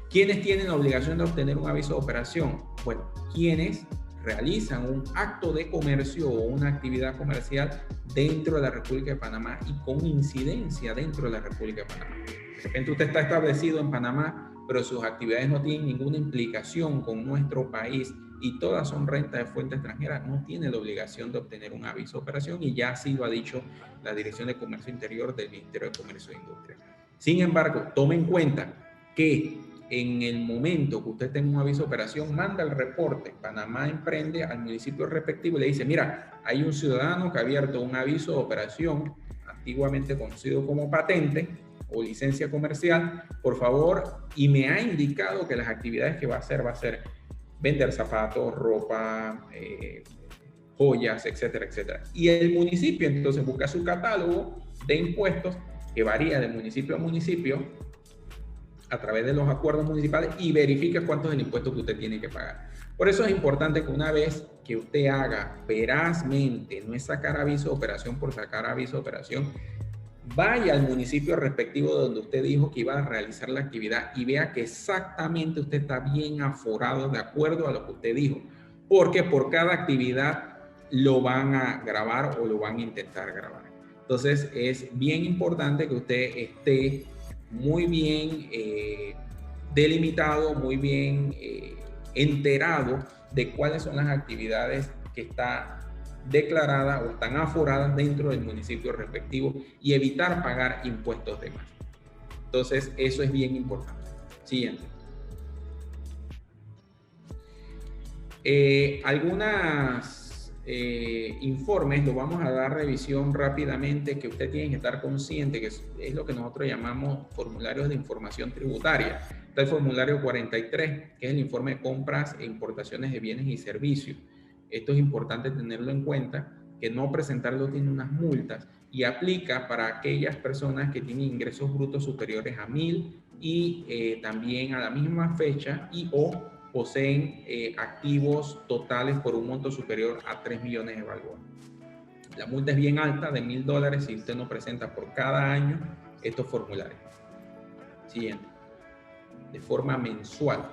¿Quiénes tienen la obligación de obtener un aviso de operación? Bueno, quienes realizan un acto de comercio o una actividad comercial dentro de la República de Panamá y con incidencia dentro de la República de Panamá. De repente usted está establecido en Panamá, pero sus actividades no tienen ninguna implicación con nuestro país y todas son rentas de fuente extranjera, no tiene la obligación de obtener un aviso de operación y ya así lo ha dicho la Dirección de Comercio Interior del Ministerio de Comercio e Industria. Sin embargo, tome en cuenta que en el momento que usted tenga un aviso de operación, manda el reporte Panamá Emprende al municipio respectivo y le dice, mira, hay un ciudadano que ha abierto un aviso de operación, antiguamente conocido como patente o licencia comercial, por favor, y me ha indicado que las actividades que va a hacer vender zapatos, ropa, joyas, etcétera, etcétera. Y el municipio entonces busca su catálogo de impuestos que varía de municipio a municipio a través de los acuerdos municipales y verifica cuánto es el impuesto que usted tiene que pagar. Por eso es importante que una vez que usted haga verazmente, no es sacar aviso de operación por sacar aviso de operación, vaya al municipio respectivo donde usted dijo que iba a realizar la actividad y vea que exactamente usted está bien aforado de acuerdo a lo que usted dijo, porque por cada actividad lo van a grabar o lo van a intentar grabar. Entonces es bien importante que usted esté muy bien delimitado, muy bien enterado de cuáles son las actividades que están declaradas o están aforadas dentro del municipio respectivo y evitar pagar impuestos de más. Entonces, eso es bien importante. Siguiente. Algunas informes, lo vamos a dar revisión rápidamente, que usted tiene que estar consciente que es lo que nosotros llamamos formularios de información tributaria. Está el formulario 43, que es el informe de compras e importaciones de bienes y servicios. Esto es importante tenerlo en cuenta, que no presentarlo tiene unas multas y aplica para aquellas personas que tienen ingresos brutos superiores a 1,000 y también a la misma fecha y o poseen activos totales por un monto superior a 3 millones de balboas. La multa es bien alta, de $1,000 si usted no presenta por cada año estos formularios. Siguiente. De forma mensual.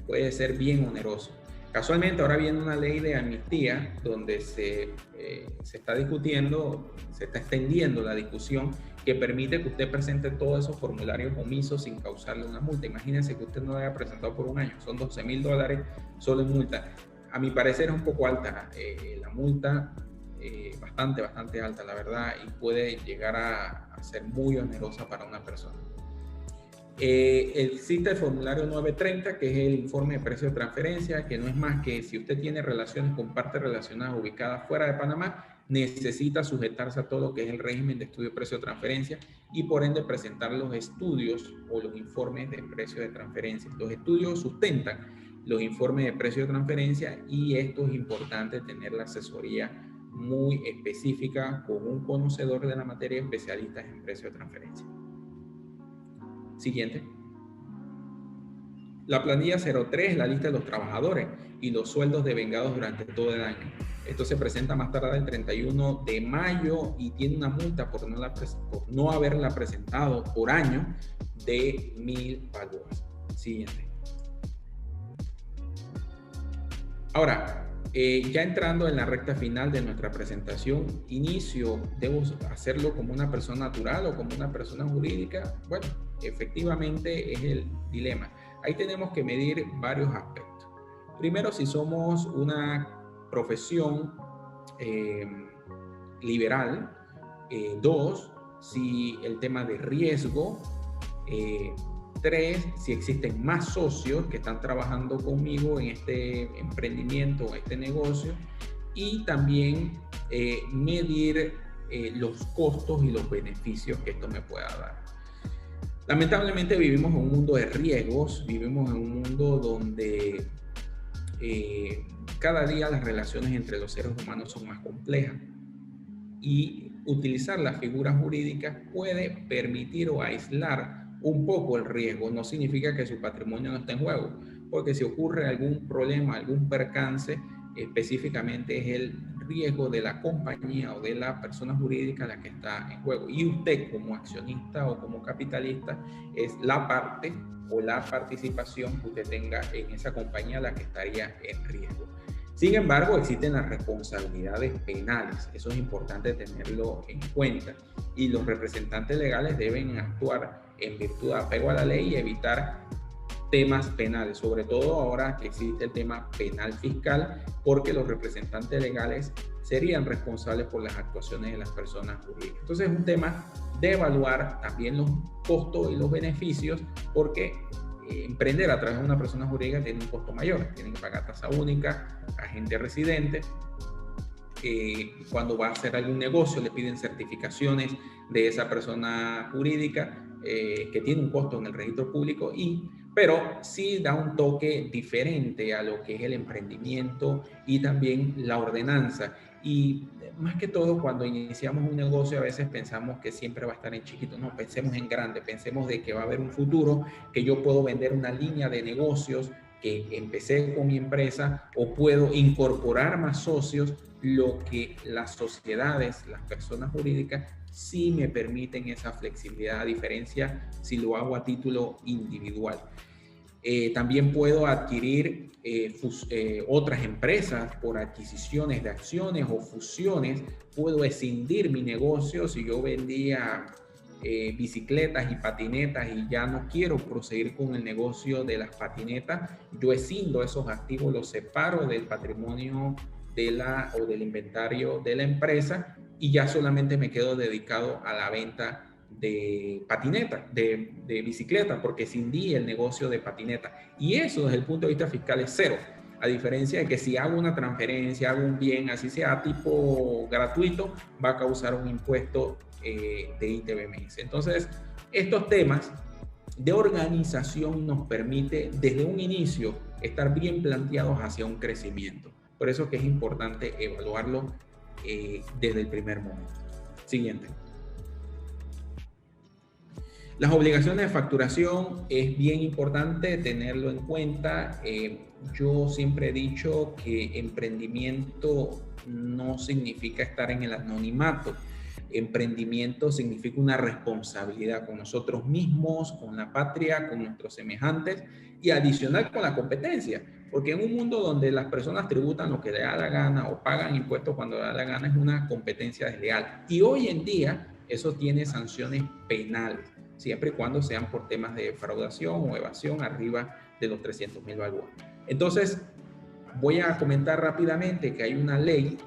Puede ser bien oneroso. Casualmente ahora viene una ley de amnistía donde se está discutiendo, se está extendiendo la discusión que permite que usted presente todos esos formularios omisos sin causarle una multa. Imagínense que usted no lo haya presentado por un año, son $12,000 solo en multa. A mi parecer es un poco alta la multa, bastante alta la verdad, y puede llegar a ser muy onerosa para una persona. Existe el formulario 930, que es el informe de precio de transferencia, que no es más que si usted tiene relaciones con partes relacionadas ubicadas fuera de Panamá, necesita sujetarse a todo lo que es el régimen de estudio de precio de transferencia y por ende presentar los estudios o los informes de precio de transferencia. Los estudios sustentan los informes de precio de transferencia y esto es importante tener la asesoría muy específica con un conocedor de la materia, especialistas en precio de transferencia. Siguiente. La planilla 03 es la lista de los trabajadores y los sueldos devengados durante todo el año. Esto se presenta más tarde el 31 de mayo y tiene una multa por no haberla presentado por año de 1,000 balboas. Siguiente. Ahora, ya entrando en la recta final de nuestra presentación, ¿debo hacerlo como una persona natural o como una persona jurídica? Bueno, efectivamente es el dilema. Ahí tenemos que medir varios aspectos. Primero, si somos una profesión liberal. 2, si el tema de riesgo. 3, si existen más socios que están trabajando conmigo en este emprendimiento o este negocio. Y también medir los costos y los beneficios que esto me pueda dar. Lamentablemente vivimos en un mundo de riesgos, vivimos en un mundo donde cada día las relaciones entre los seres humanos son más complejas y utilizar las figuras jurídicas puede permitir o aislar un poco el riesgo. No significa que su patrimonio no esté en juego, porque si ocurre algún problema, algún percance, específicamente es el riesgo de la compañía o de la persona jurídica la que está en juego. Y usted como accionista o como capitalista es la parte o la participación que usted tenga en esa compañía la que estaría en riesgo. Sin embargo, existen las responsabilidades penales, eso es importante tenerlo en cuenta, y los representantes legales deben actuar en virtud de apego a la ley y evitar temas penales, sobre todo ahora que existe el tema penal fiscal, porque los representantes legales serían responsables por las actuaciones de las personas jurídicas. Entonces es un tema de evaluar también los costos y los beneficios, porque emprender a través de una persona jurídica tiene un costo mayor, tienen que pagar tasa única, agente residente, cuando va a hacer algún negocio le piden certificaciones de esa persona jurídica que tiene un costo en el registro público, pero sí da un toque diferente a lo que es el emprendimiento y también la ordenanza. Y más que todo, cuando iniciamos un negocio, a veces pensamos que siempre va a estar en chiquito. No, pensemos en grande, pensemos de que va a haber un futuro, que yo puedo vender una línea de negocios, que empecé con mi empresa, o puedo incorporar más socios, lo que las sociedades, las personas jurídicas, sí me permiten esa flexibilidad, a diferencia si lo hago a título individual. También puedo adquirir otras empresas por adquisiciones de acciones o fusiones. Puedo escindir mi negocio. Si yo vendía bicicletas y patinetas y ya no quiero proseguir con el negocio de las patinetas, yo escindo esos activos, los separo del patrimonio o del inventario de la empresa y ya solamente me quedo dedicado a la venta de patineta, de bicicleta, porque escindí el negocio de patineta. Y eso desde el punto de vista fiscal es cero, a diferencia de que si hago una transferencia, hago un bien, así sea tipo gratuito, va a causar un impuesto de ITBMS. Entonces, estos temas de organización nos permite desde un inicio estar bien planteados hacia un crecimiento. Por eso que es importante evaluarlo desde el primer momento. Siguiente. Las obligaciones de facturación es bien importante tenerlo en cuenta. Yo siempre he dicho que emprendimiento no significa estar en el anonimato. Emprendimiento significa una responsabilidad con nosotros mismos, con la patria, con nuestros semejantes y adicional con la competencia. Porque en un mundo donde las personas tributan lo que les da la gana o pagan impuestos cuando les da la gana, es una competencia desleal. Y hoy en día eso tiene sanciones penales, siempre y cuando sean por temas de defraudación o evasión arriba de los 300.000 balboas. Entonces, voy a comentar rápidamente que hay una ley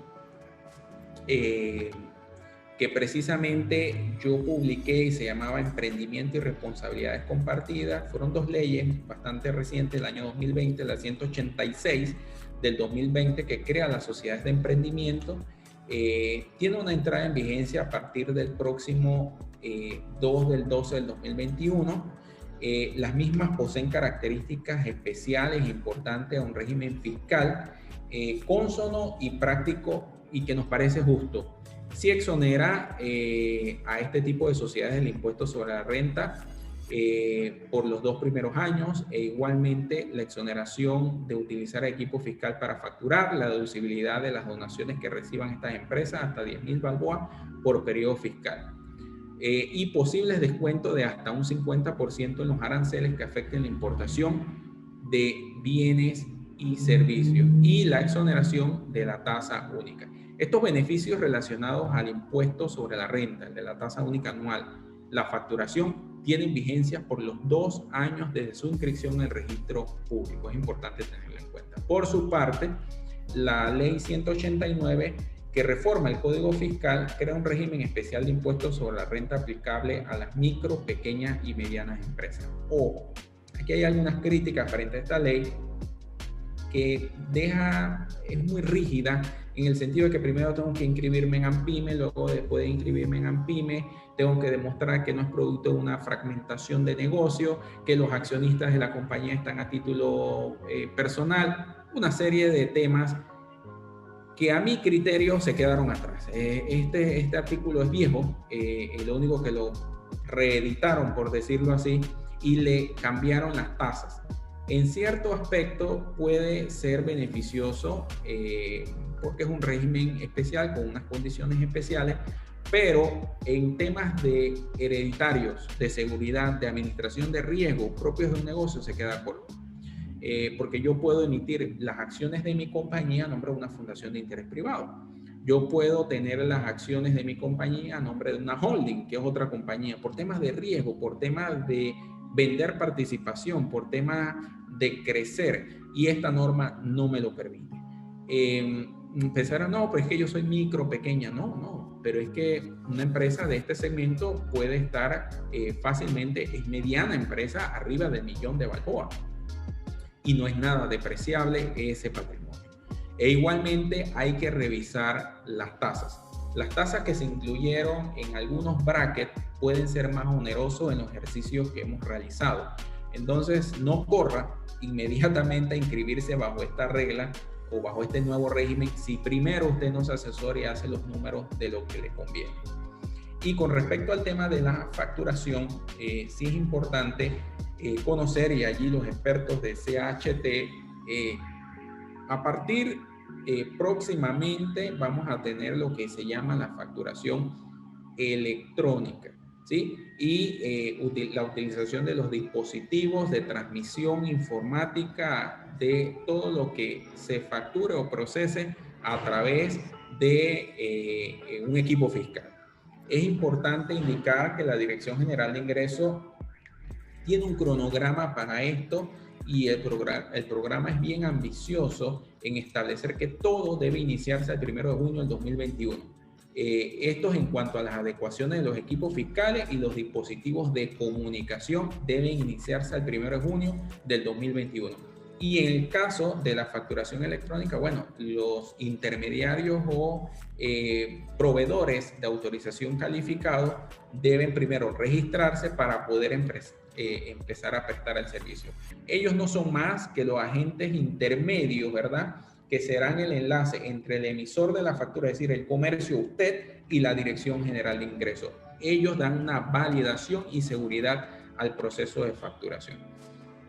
que precisamente yo publiqué y se llamaba Emprendimiento y Responsabilidades Compartidas. Fueron dos leyes bastante recientes, el año 2020, la 186 del 2020, que crea las sociedades de emprendimiento. Tiene una entrada en vigencia a partir del próximo 2 del 12 del 2021. Las mismas poseen características especiales importantes a un régimen fiscal cónsono y práctico y que nos parece justo. Sí exonera a este tipo de sociedades el impuesto sobre la renta por los 2 primeros años, e igualmente la exoneración de utilizar equipo fiscal para facturar, la deducibilidad de las donaciones que reciban estas empresas hasta 10.000 balboas por periodo fiscal, y posibles descuentos de hasta un 50% en los aranceles que afecten la importación de bienes y servicios, y la exoneración de la tasa única. Estos beneficios relacionados al impuesto sobre la renta, el de la tasa única anual, la facturación, tienen vigencia por los 2 años desde su inscripción en el registro público. Es importante tenerlo en cuenta. Por su parte, la ley 189, que reforma el Código Fiscal, crea un régimen especial de impuestos sobre la renta aplicable a las micro, pequeñas y medianas empresas. Ojo, aquí hay algunas críticas frente a esta ley que es muy rígida en el sentido de que primero tengo que inscribirme en ANPYME, luego después de inscribirme en ANPYME, tengo que demostrar que no es producto de una fragmentación de negocio, que los accionistas de la compañía están a título personal, una serie de temas que a mi criterio se quedaron atrás. Este artículo es viejo, lo único que lo reeditaron, por decirlo así, y le cambiaron las tasas. En cierto aspecto puede ser beneficioso porque es un régimen especial con unas condiciones especiales, pero en temas de hereditarios, de seguridad, de administración de riesgo propios de un negocio se queda corto. Porque yo puedo emitir las acciones de mi compañía a nombre de una fundación de interés privado. Yo puedo tener las acciones de mi compañía a nombre de una holding, que es otra compañía, por temas de riesgo, por temas de vender participación, por temas de crecer, y esta norma no me lo permite. Pensarán, no, pues es que yo soy micro, pequeña. No, pero es que una empresa de este segmento puede estar fácilmente, es mediana empresa, arriba del $1.000.000 de Balboa. Y no es nada depreciable ese patrimonio. E igualmente hay que revisar las tasas. Las tasas que se incluyeron en algunos brackets pueden ser más onerosos en los ejercicios que hemos realizado. Entonces, no corra inmediatamente a inscribirse bajo esta regla o bajo este nuevo régimen si primero usted no se asesora y hace los números de lo que le conviene. Y con respecto al tema de la facturación, sí es importante conocer, y allí los expertos de CHT, a partir próximamente vamos a tener lo que se llama la facturación electrónica, ¿sí? Y la utilización de los dispositivos de transmisión informática de todo lo que se facture o procese a través de un equipo fiscal. Es importante indicar que la Dirección General de Ingresos tiene un cronograma para esto, y el programa es bien ambicioso en establecer que todo debe iniciarse el 1 de junio del 2021. Esto es en cuanto a las adecuaciones de los equipos fiscales, y los dispositivos de comunicación deben iniciarse el 1 de junio del 2021. Y en el caso de la facturación electrónica, bueno, los intermediarios o proveedores de autorización calificado deben primero registrarse para poder empezar a prestar el servicio. Ellos no son más que los agentes intermedios, ¿verdad?, que serán el enlace entre el emisor de la factura, es decir, el comercio, usted, y la Dirección General de Ingresos. Ellos dan una validación y seguridad al proceso de facturación.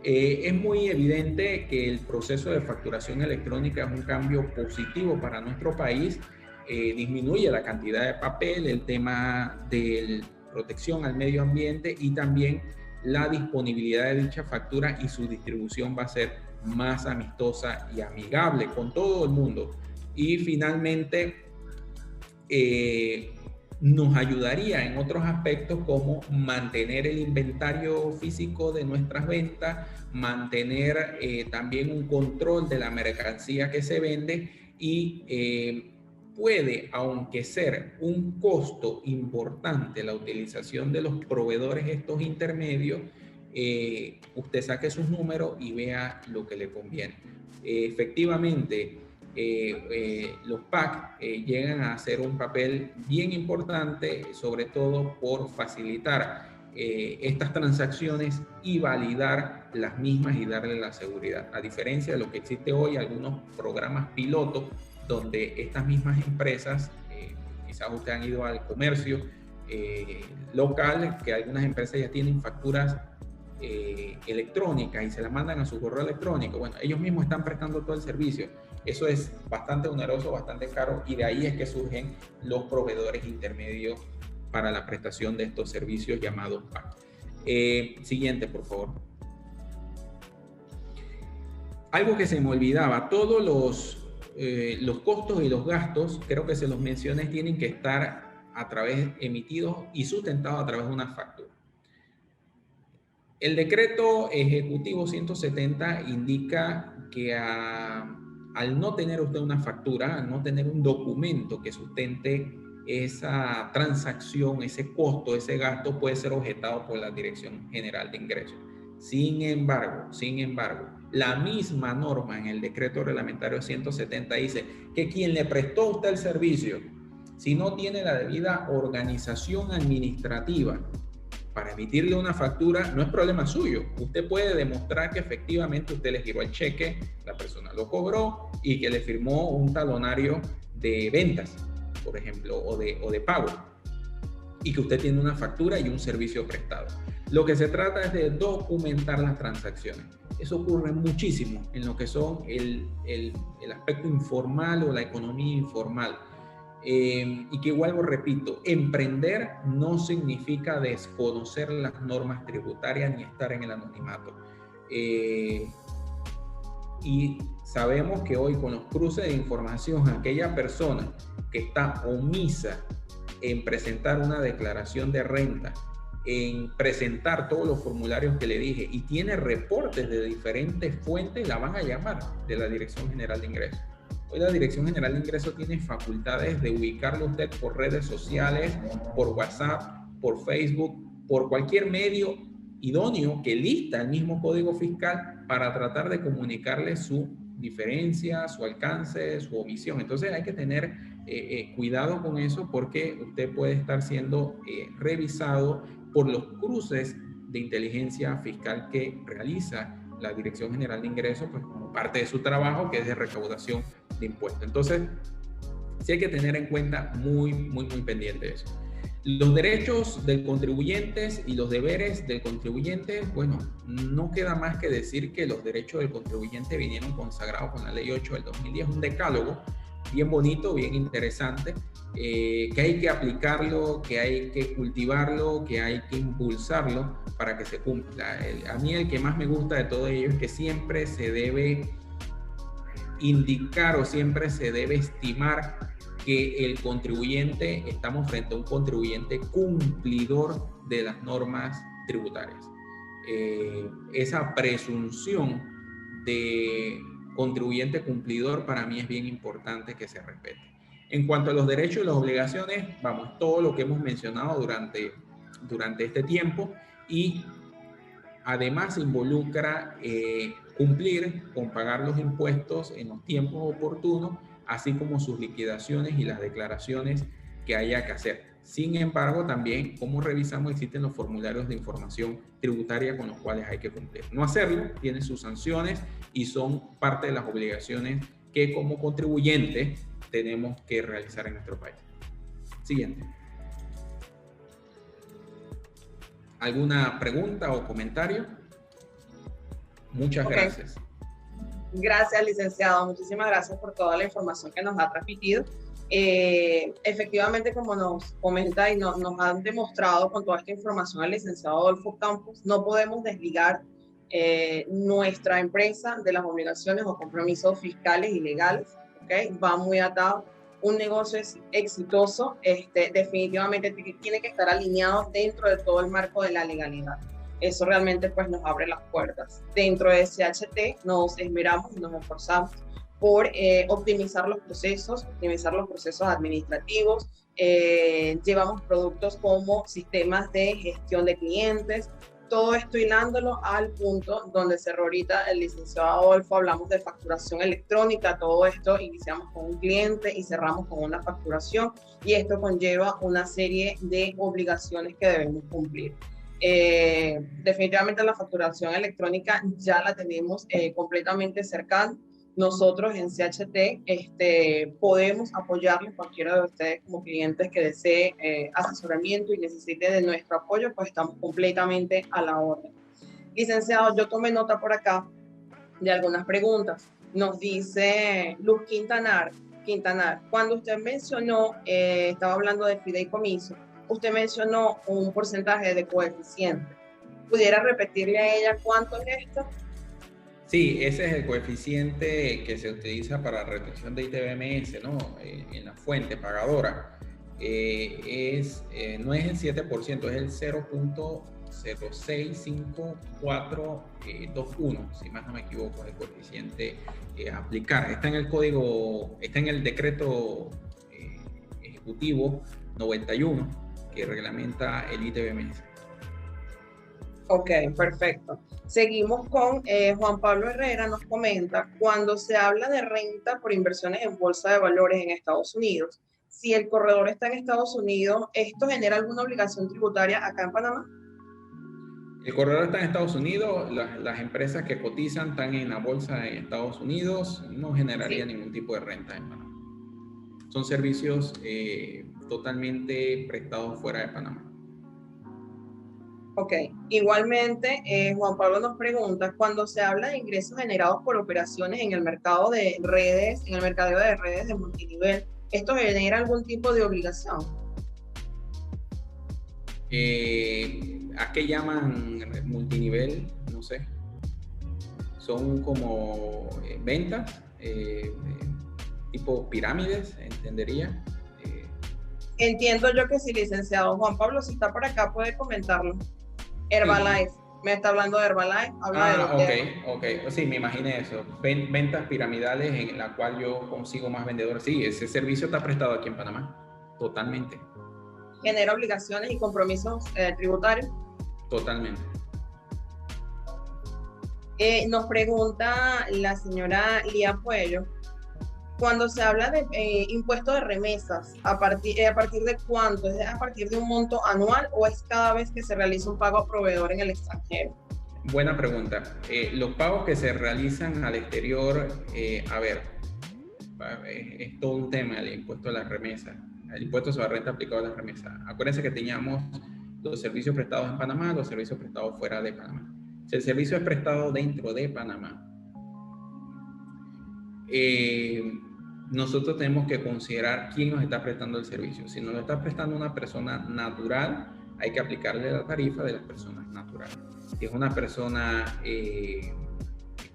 Es muy evidente que el proceso de facturación electrónica es un cambio positivo para nuestro país. Disminuye la cantidad de papel, el tema de protección al medio ambiente, y también la disponibilidad de dicha factura y su distribución va a ser más amistosa y amigable con todo el mundo. Y finalmente nos ayudaría en otros aspectos como mantener el inventario físico de nuestras ventas, mantener también un control de la mercancía que se vende, y puede, aunque ser un costo importante la utilización de los proveedores estos intermedios, usted saque sus números y vea lo que le conviene. Efectivamente, los PAC llegan a hacer un papel bien importante, sobre todo por facilitar estas transacciones y validar las mismas y darle la seguridad. A diferencia de lo que existe hoy, algunos programas pilotos donde estas mismas empresas, quizás ustedes han ido al comercio local, que algunas empresas ya tienen facturas electrónicas y se las mandan a su correo electrónico. Bueno, ellos mismos están prestando todo el servicio. Eso es bastante oneroso, bastante caro, y de ahí es que surgen los proveedores intermedios para la prestación de estos servicios llamados PAC. Siguiente, por favor. Algo que se me olvidaba, todos los costos y los gastos, creo que se los mencioné, tienen que estar emitidos y sustentados a través de una factura. El decreto ejecutivo 170 indica que al no tener usted una factura, al no tener un documento que sustente esa transacción, ese costo, ese gasto, puede ser objetado por la Dirección General de Ingresos. Sin embargo, La misma norma en el decreto reglamentario 170 dice que quien le prestó a usted el servicio, si no tiene la debida organización administrativa para emitirle una factura, no es problema suyo. Usted puede demostrar que efectivamente usted le giró el cheque, la persona lo cobró y que le firmó un talonario de ventas, por ejemplo, o de pago, y que usted tiene una factura y un servicio prestado. Lo que se trata es de documentar las transacciones. Eso ocurre muchísimo en lo que son el aspecto informal o la economía informal. Y que igual, repito, emprender no significa desconocer las normas tributarias ni estar en el anonimato. Y sabemos que hoy, con los cruces de información, aquella persona que está omisa en presentar una declaración de renta, en presentar todos los formularios que le dije y tiene reportes de diferentes fuentes, la van a llamar de la Dirección General de Ingresos. Hoy la Dirección General de Ingresos tiene facultades de ubicarlo usted por redes sociales, por WhatsApp, por Facebook, por cualquier medio idóneo que lista el mismo código fiscal para tratar de comunicarle su diferencia, su alcance, su omisión. Entonces hay que tener cuidado con eso, porque usted puede estar siendo revisado por los cruces de inteligencia fiscal que realiza la Dirección General de Ingresos, pues como parte de su trabajo, que es de recaudación de impuestos. Entonces, sí hay que tener en cuenta muy pendiente eso. Los derechos del contribuyente y los deberes del contribuyente, bueno, no queda más que decir que los derechos del contribuyente vinieron consagrados con la Ley 8 del 2010, un decálogo bien bonito, bien interesante, que hay que aplicarlo, que hay que cultivarlo, que hay que impulsarlo para que se cumpla. A mí el que más me gusta de todo ello es que siempre se debe indicar o siempre se debe estimar que el contribuyente, estamos frente a un contribuyente cumplidor de las normas tributarias. Esa presunción de contribuyente cumplidor para mí es bien importante que se respete. En cuanto a los derechos y las obligaciones, vamos, todo lo que hemos mencionado durante este tiempo, y además involucra cumplir con pagar los impuestos en los tiempos oportunos, así como sus liquidaciones y las declaraciones que haya que hacer. Sin embargo, también, como revisamos, existen los formularios de información tributaria con los cuales hay que cumplir. No hacerlo tiene sus sanciones y son parte de las obligaciones que como contribuyente tenemos que realizar en nuestro país. Siguiente. ¿Alguna pregunta o comentario? Muchas gracias. Gracias, licenciado. Muchísimas gracias por toda la información que nos ha transmitido. Efectivamente, como nos comenta y nos han demostrado con toda esta información el licenciado Adolfo Campos, no podemos desligar nuestra empresa de las obligaciones o compromisos fiscales y legales, ¿okay? Va muy atado. Un negocio es exitoso, definitivamente tiene que estar alineado dentro de todo el marco de la legalidad. Eso realmente pues nos abre las puertas. Dentro de SHT nos esmeramos y nos esforzamos por optimizar los procesos administrativos. Llevamos productos como sistemas de gestión de clientes, todo esto hilándolo al punto donde cerró ahorita el licenciado Adolfo. Hablamos de facturación electrónica. Todo esto iniciamos con un cliente y cerramos con una facturación, y esto conlleva una serie de obligaciones que debemos cumplir. Definitivamente la facturación electrónica ya la tenemos completamente cercana. Nosotros en CHT podemos apoyarles, cualquiera de ustedes como clientes que desee asesoramiento y necesite de nuestro apoyo, pues estamos completamente a la orden. Licenciado, yo tomé nota por acá de algunas preguntas. Nos dice Luz Quintanar, cuando usted mencionó, estaba hablando de fideicomiso, usted mencionó un porcentaje de coeficiente. ¿Pudiera repetirle a ella cuánto es esto? Sí, ese es el coeficiente que se utiliza para retención de ITBMS, ¿no? En la fuente pagadora. No es el 7%, es el 0.065421, si más no me equivoco, es el coeficiente a aplicar. Está en el código, está en el decreto ejecutivo 91 que reglamenta el ITBMS. Ok, perfecto. Seguimos con Juan Pablo Herrera, nos comenta, cuando se habla de renta por inversiones en bolsa de valores en Estados Unidos, si el corredor está en Estados Unidos, ¿esto genera alguna obligación tributaria acá en Panamá? El corredor está en Estados Unidos, las empresas que cotizan están en la bolsa en Estados Unidos, no generaría Sí. ningún tipo de renta en Panamá. Son servicios totalmente prestados fuera de Panamá. Ok, igualmente, Juan Pablo nos pregunta, cuando se habla de ingresos generados por operaciones en el mercado de redes, en el mercadeo de redes de multinivel, ¿esto genera algún tipo de obligación? ¿A qué llaman multinivel? No sé. Son como ventas, tipo pirámides, entendería. Entiendo yo que sí, licenciado Juan Pablo, si está por acá, puede comentarlo. Sí. Herbalife, me está hablando de Herbalife, habla de Ah, los temas. ok. Sí, me imaginé eso. Ventas piramidales en la cual yo consigo más vendedores. Sí, ese servicio está prestado aquí en Panamá. Totalmente. Genera obligaciones y compromisos tributarios. Totalmente. Nos pregunta la señora Lía Puello, cuando se habla de impuesto de remesas, ¿a partir de cuánto? ¿Es a partir de un monto anual o es cada vez que se realiza un pago a proveedor en el extranjero? Buena pregunta. Los pagos que se realizan al exterior, a ver, es todo un tema el impuesto a las remesas, el impuesto sobre la renta aplicado a las remesas. Acuérdense que teníamos los servicios prestados en Panamá, los servicios prestados fuera de Panamá. Si el servicio es prestado dentro de Panamá, nosotros tenemos que considerar quién nos está prestando el servicio. Si nos lo está prestando una persona natural, hay que aplicarle la tarifa de las personas naturales. Si es una persona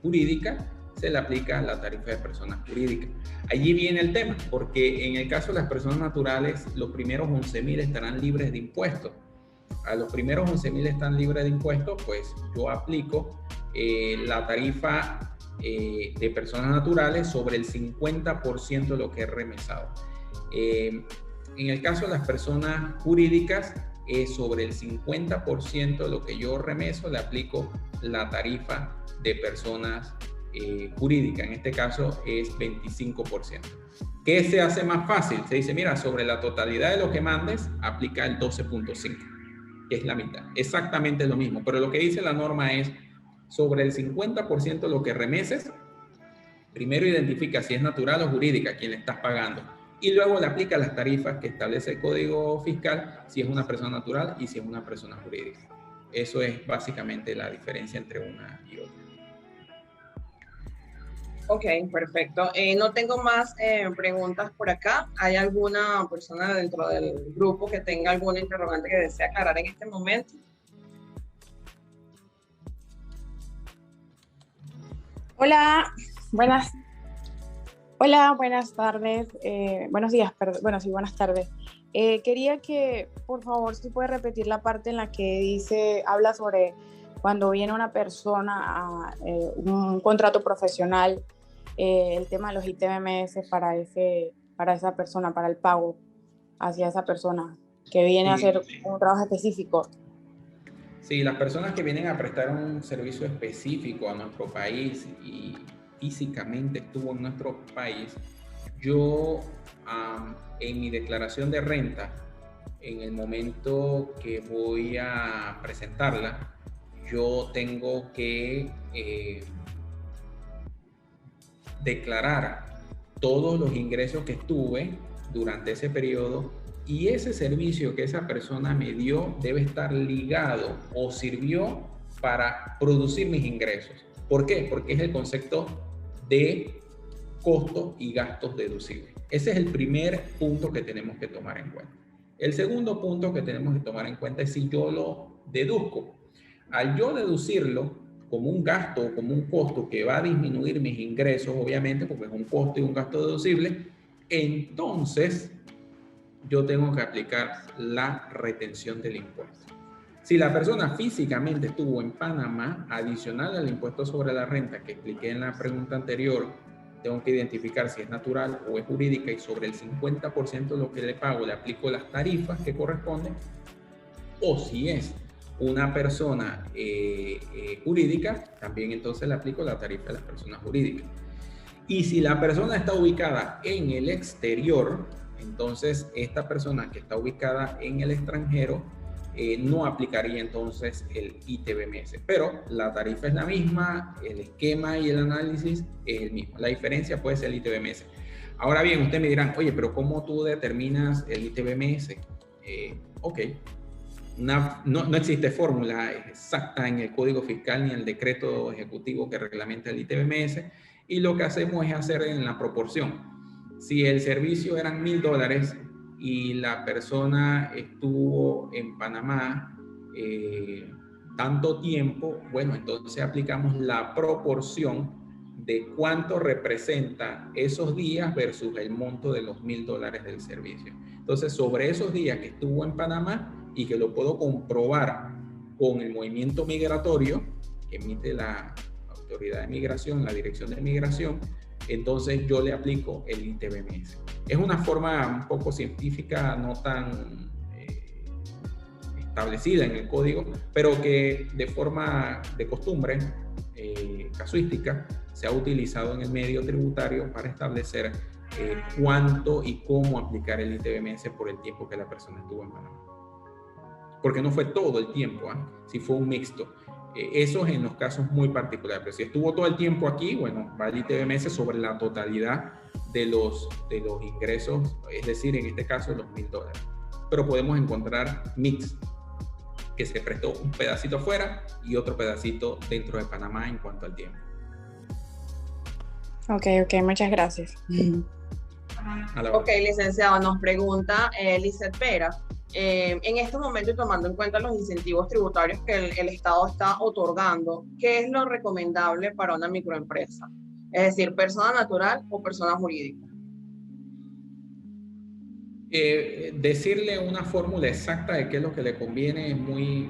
jurídica, se le aplica la tarifa de personas jurídicas. Allí viene el tema, porque en el caso de las personas naturales, los primeros 11.000 estarán libres de impuestos. A los primeros 11.000 están libres de impuestos, pues yo aplico la tarifa de personas naturales sobre el 50% de lo que he remesado. En el caso de las personas jurídicas, sobre el 50% de lo que yo remeso, le aplico la tarifa de personas jurídicas. En este caso es 25%. ¿Qué se hace más fácil? Se dice, mira, sobre la totalidad de lo que mandes, aplica el 12.5, que es la mitad. Exactamente lo mismo, pero lo que dice la norma es, sobre el 50% de lo que remeses, primero identifica si es natural o jurídica quien le estás pagando y luego le aplica las tarifas que establece el Código Fiscal si es una persona natural y si es una persona jurídica. Eso es básicamente la diferencia entre una y otra. Ok, perfecto. No tengo más preguntas por acá. ¿Hay alguna persona dentro del grupo que tenga alguna interrogante que desee aclarar en este momento? Hola, buenas, hola, buenas tardes, buenos días, bueno, sí, buenas tardes. Quería que, por favor, si puede repetir la parte en la que dice, habla sobre cuando viene una persona a un contrato profesional, el tema de los ITBMS para esa persona, para el pago hacia esa persona que viene a hacer un trabajo específico. Sí, las personas que vienen a prestar un servicio específico a nuestro país y físicamente estuvo en nuestro país, yo en mi declaración de renta, en el momento que voy a presentarla, yo tengo que declarar todos los ingresos que tuve durante ese periodo y ese servicio que esa persona me dio debe estar ligado o sirvió para producir mis ingresos. ¿Por qué? Porque es el concepto de costos y gastos deducibles. Ese es el primer punto que tenemos que tomar en cuenta. El segundo punto que tenemos que tomar en cuenta es si yo lo deduzco. Al yo deducirlo como un gasto o como un costo que va a disminuir mis ingresos, obviamente, porque es un costo y un gasto deducible, entonces yo tengo que aplicar la retención del impuesto. Si la persona físicamente estuvo en Panamá, adicional al impuesto sobre la renta que expliqué en la pregunta anterior, tengo que identificar si es natural o es jurídica y sobre el 50% de lo que le pago le aplico las tarifas que corresponden, o si es una persona jurídica, también entonces le aplico la tarifa de las personas jurídicas. Y si la persona está ubicada en el exterior, entonces esta persona que está ubicada en el extranjero no aplicaría entonces el ITBMS, pero la tarifa es la misma, el esquema y el análisis es el mismo. La diferencia puede ser el ITBMS. Ahora bien, ustedes me dirán, oye, pero ¿cómo tú determinas el ITBMS? Ok, no existe fórmula exacta en el Código Fiscal ni en el decreto ejecutivo que reglamenta el ITBMS, y lo que hacemos es hacer en la proporción. Si el servicio eran $1,000 y la persona estuvo en Panamá tanto tiempo, bueno, entonces aplicamos la proporción de cuánto representa esos días versus el monto de los $1,000 del servicio. Entonces, sobre esos días que estuvo en Panamá y que lo puedo comprobar con el movimiento migratorio que emite la Autoridad de Migración, la Dirección de Migración, entonces yo le aplico el ITBMS. Es una forma un poco científica, no tan establecida en el código, pero que de forma de costumbre, casuística, se ha utilizado en el medio tributario para establecer cuánto y cómo aplicar el ITBMS por el tiempo que la persona estuvo en Panamá. Porque no fue todo el tiempo, si fue un mixto. Eso es en los casos muy particulares. Pero si estuvo todo el tiempo aquí, bueno, va el ITBMS sobre la totalidad de los ingresos, es decir, en este caso los $1,000. Pero podemos encontrar mix, que se prestó un pedacito afuera y otro pedacito dentro de Panamá en cuanto al tiempo. Ok, muchas gracias. Ok, licenciado, nos pregunta Lizeth Vera. En este momento, y tomando en cuenta los incentivos tributarios que el Estado está otorgando, ¿qué es lo recomendable para una microempresa? Es decir, persona natural o persona jurídica. Decirle una fórmula exacta de qué es lo que le conviene es muy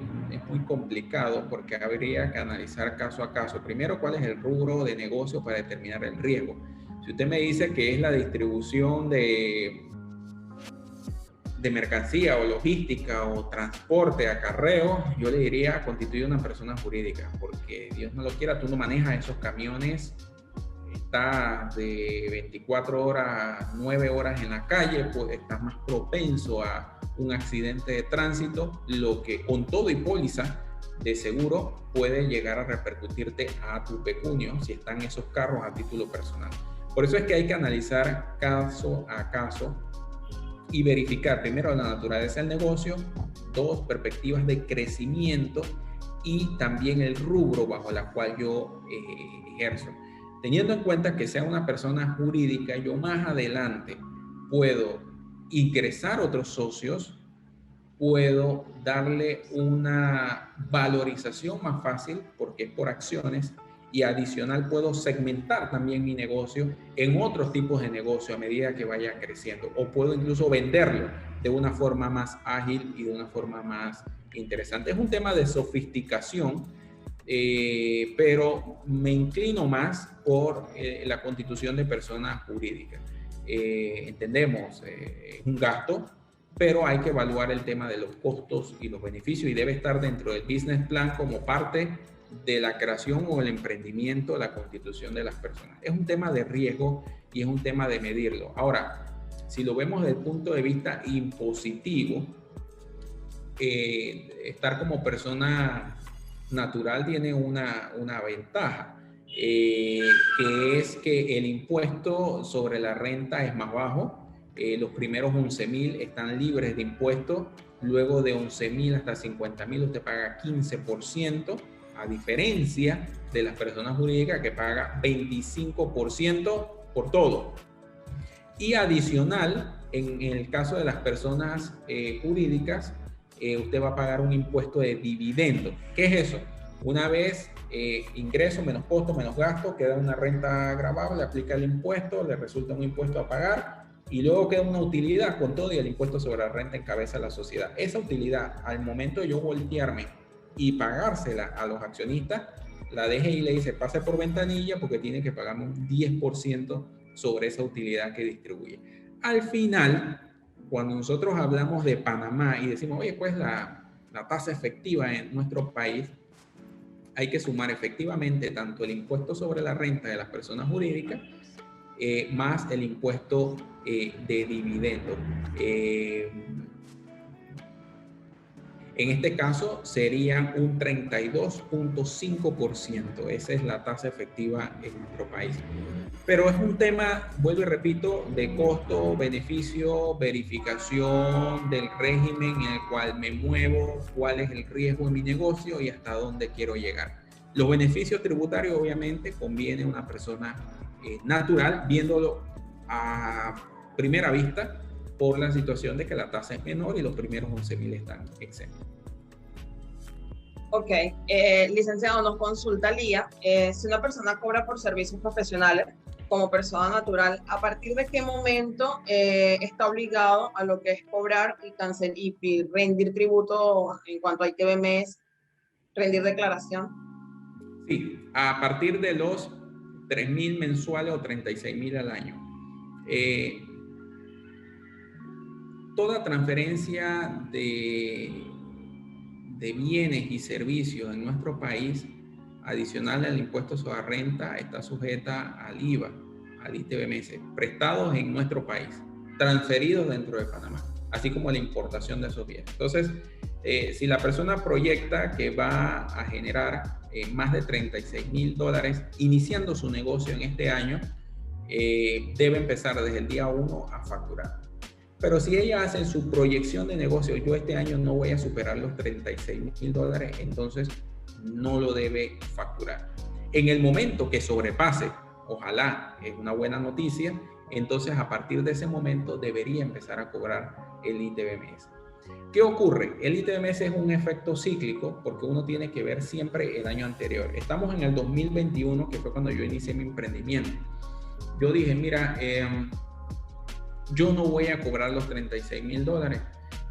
complicado, porque habría que analizar caso a caso. Primero, cuál es el rubro de negocio para determinar el riesgo. Si usted me dice que es la distribución de mercancía o logística o transporte, acarreo, yo le diría constituye una persona jurídica, porque Dios no lo quiera, tú no manejas esos camiones, estás de 24 horas, 9 horas en la calle, pues estás más propenso a un accidente de tránsito, lo que con todo y póliza de seguro puede llegar a repercutirte a tu pecunio si están esos carros a título personal. Por eso es que hay que analizar caso a caso y verificar primero la naturaleza del negocio, dos, perspectivas de crecimiento y también el rubro bajo la cual yo ejerzo. Teniendo en cuenta que sea una persona jurídica, yo más adelante puedo ingresar otros socios, puedo darle una valorización más fácil porque es por acciones, y adicional puedo segmentar también mi negocio en otros tipos de negocio a medida que vaya creciendo, o puedo incluso venderlo de una forma más ágil y de una forma más interesante. Es un tema de sofisticación, pero me inclino más por la constitución de persona jurídica. Entendemos, es un gasto, pero hay que evaluar el tema de los costos y los beneficios, y debe estar dentro del business plan como parte de la creación o el emprendimiento, la constitución de las personas. Es un tema de riesgo y es un tema de medirlo. Ahora, si lo vemos desde el punto de vista impositivo, estar como persona natural tiene una ventaja, que es que el impuesto sobre la renta es más bajo. Los primeros 11,000 están libres de impuestos, luego de 11,000 hasta 50,000 usted paga 15%, a diferencia de las personas jurídicas que paga 25% por todo. Y adicional, en el caso de las personas jurídicas, usted va a pagar un impuesto de dividendo. ¿Qué es eso? Una vez ingreso menos costo menos gasto, queda una renta gravable, aplica el impuesto, le resulta un impuesto a pagar, y luego queda una utilidad con todo y el impuesto sobre la renta encabeza la sociedad. Esa utilidad, al momento de yo voltearme y pagársela a los accionistas, la DGI le dice pase por ventanilla porque tiene que pagarme un 10% sobre esa utilidad que distribuye. Al final, cuando nosotros hablamos de Panamá y decimos, oye, pues la la tasa efectiva en nuestro país, hay que sumar efectivamente tanto el impuesto sobre la renta de las personas jurídicas más el impuesto de dividendo. En este caso serían un 32.5%. Esa es la tasa efectiva en nuestro país. Pero es un tema, vuelvo y repito, de costo, beneficio, verificación del régimen en el cual me muevo, cuál es el riesgo en mi negocio y hasta dónde quiero llegar. Los beneficios tributarios obviamente conviene a una persona natural, viéndolo a primera vista, por la situación de que la tasa es menor y los primeros 11.000 están exentos. Ok, licenciado, nos consulta Lía, si una persona cobra por servicios profesionales como persona natural, ¿a partir de qué momento está obligado a lo que es cobrar y rendir tributo en cuanto a ITBMS, rendir declaración? Sí, a partir de los 3.000 mensuales o 36.000 al año. Toda transferencia de bienes y servicios en nuestro país, adicional al impuesto sobre la renta, está sujeta al IVA, al ITBMS, prestados en nuestro país, transferidos dentro de Panamá, así como la importación de esos bienes. Entonces, si la persona proyecta que va a generar más de $36.000 iniciando su negocio en este año, debe empezar desde el día 1 a facturar. Pero si ella hace su proyección de negocio, yo este año no voy a superar los $36.000, entonces no lo debe facturar. En el momento que sobrepase, ojalá es una buena noticia, entonces a partir de ese momento debería empezar a cobrar el ITBMS. ¿Qué ocurre? El ITBMS es un efecto cíclico porque uno tiene que ver siempre el año anterior. Estamos en el 2021, que fue cuando yo inicié mi emprendimiento. Yo dije, mira, yo no voy a cobrar los $36.000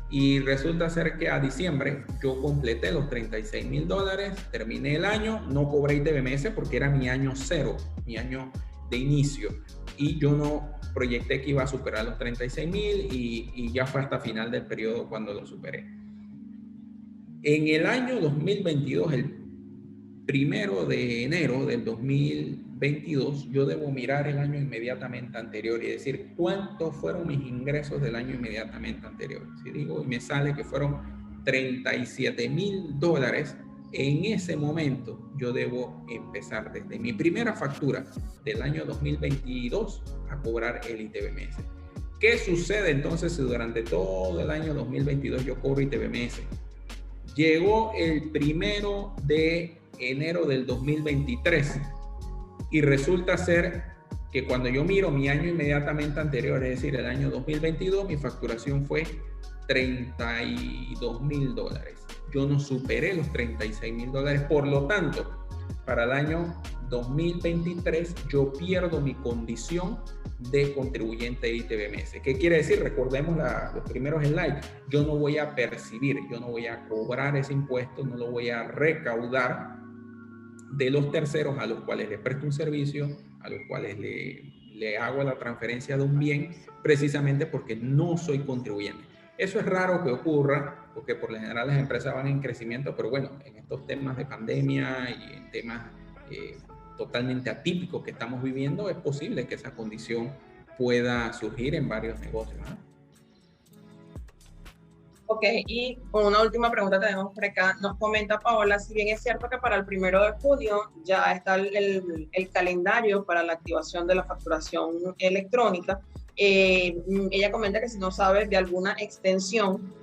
y resulta ser que a diciembre yo completé los $36.000, terminé el año, no cobré ITBMS porque era mi año cero, mi año de inicio, y yo no proyecté que iba a superar los 36.000 y ya fue hasta final del periodo cuando lo superé. En el año 2022, el 1 de enero del 2022, yo debo mirar el año inmediatamente anterior y decir cuántos fueron mis ingresos del año inmediatamente anterior. Si digo y me sale que fueron $37.000, en ese momento yo debo empezar desde mi primera factura del año 2022 a cobrar el ITBMS. ¿Qué sucede entonces si durante todo el año 2022 yo cobro ITBMS? Llegó el 1 de enero del 2023 y resulta ser que cuando yo miro mi año inmediatamente anterior, es decir, el año 2022, mi facturación fue $32.000. Yo no superé los $36.000, por lo tanto, para el año 2023 yo pierdo mi condición de contribuyente de ITBMS. ¿Qué quiere decir? Recordemos los primeros slides. Yo no voy a percibir, yo no voy a cobrar ese impuesto, no lo voy a recaudar de los terceros a los cuales le presto un servicio, a los cuales le hago la transferencia de un bien, precisamente porque no soy contribuyente. Eso es raro que ocurra, porque por lo general las empresas van en crecimiento, pero bueno, en estos temas de pandemia y en temas totalmente atípicos que estamos viviendo, es posible que esa condición pueda surgir en varios negocios, ¿no? Ok, y con una última pregunta tenemos por acá. Nos comenta Paola, si bien es cierto que para el 1 de junio ya está el calendario para la activación de la facturación electrónica, ella comenta que si no sabe de alguna extensión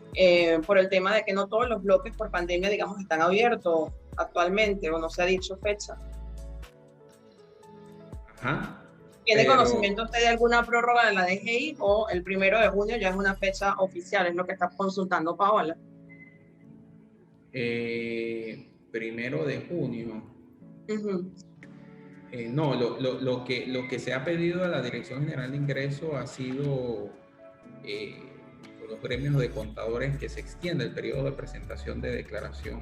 por el tema de que no todos los bloques por pandemia, digamos, están abiertos actualmente o no se ha dicho fecha. Ajá. ¿Tiene conocimiento usted de alguna prórroga de la DGI o el 1 de junio ya es una fecha oficial? Es lo que está consultando Paola. 1 de junio. Uh-huh. No, lo que se ha pedido a la Dirección General de Ingresos ha sido por los gremios de contadores que se extienda el periodo de presentación de declaración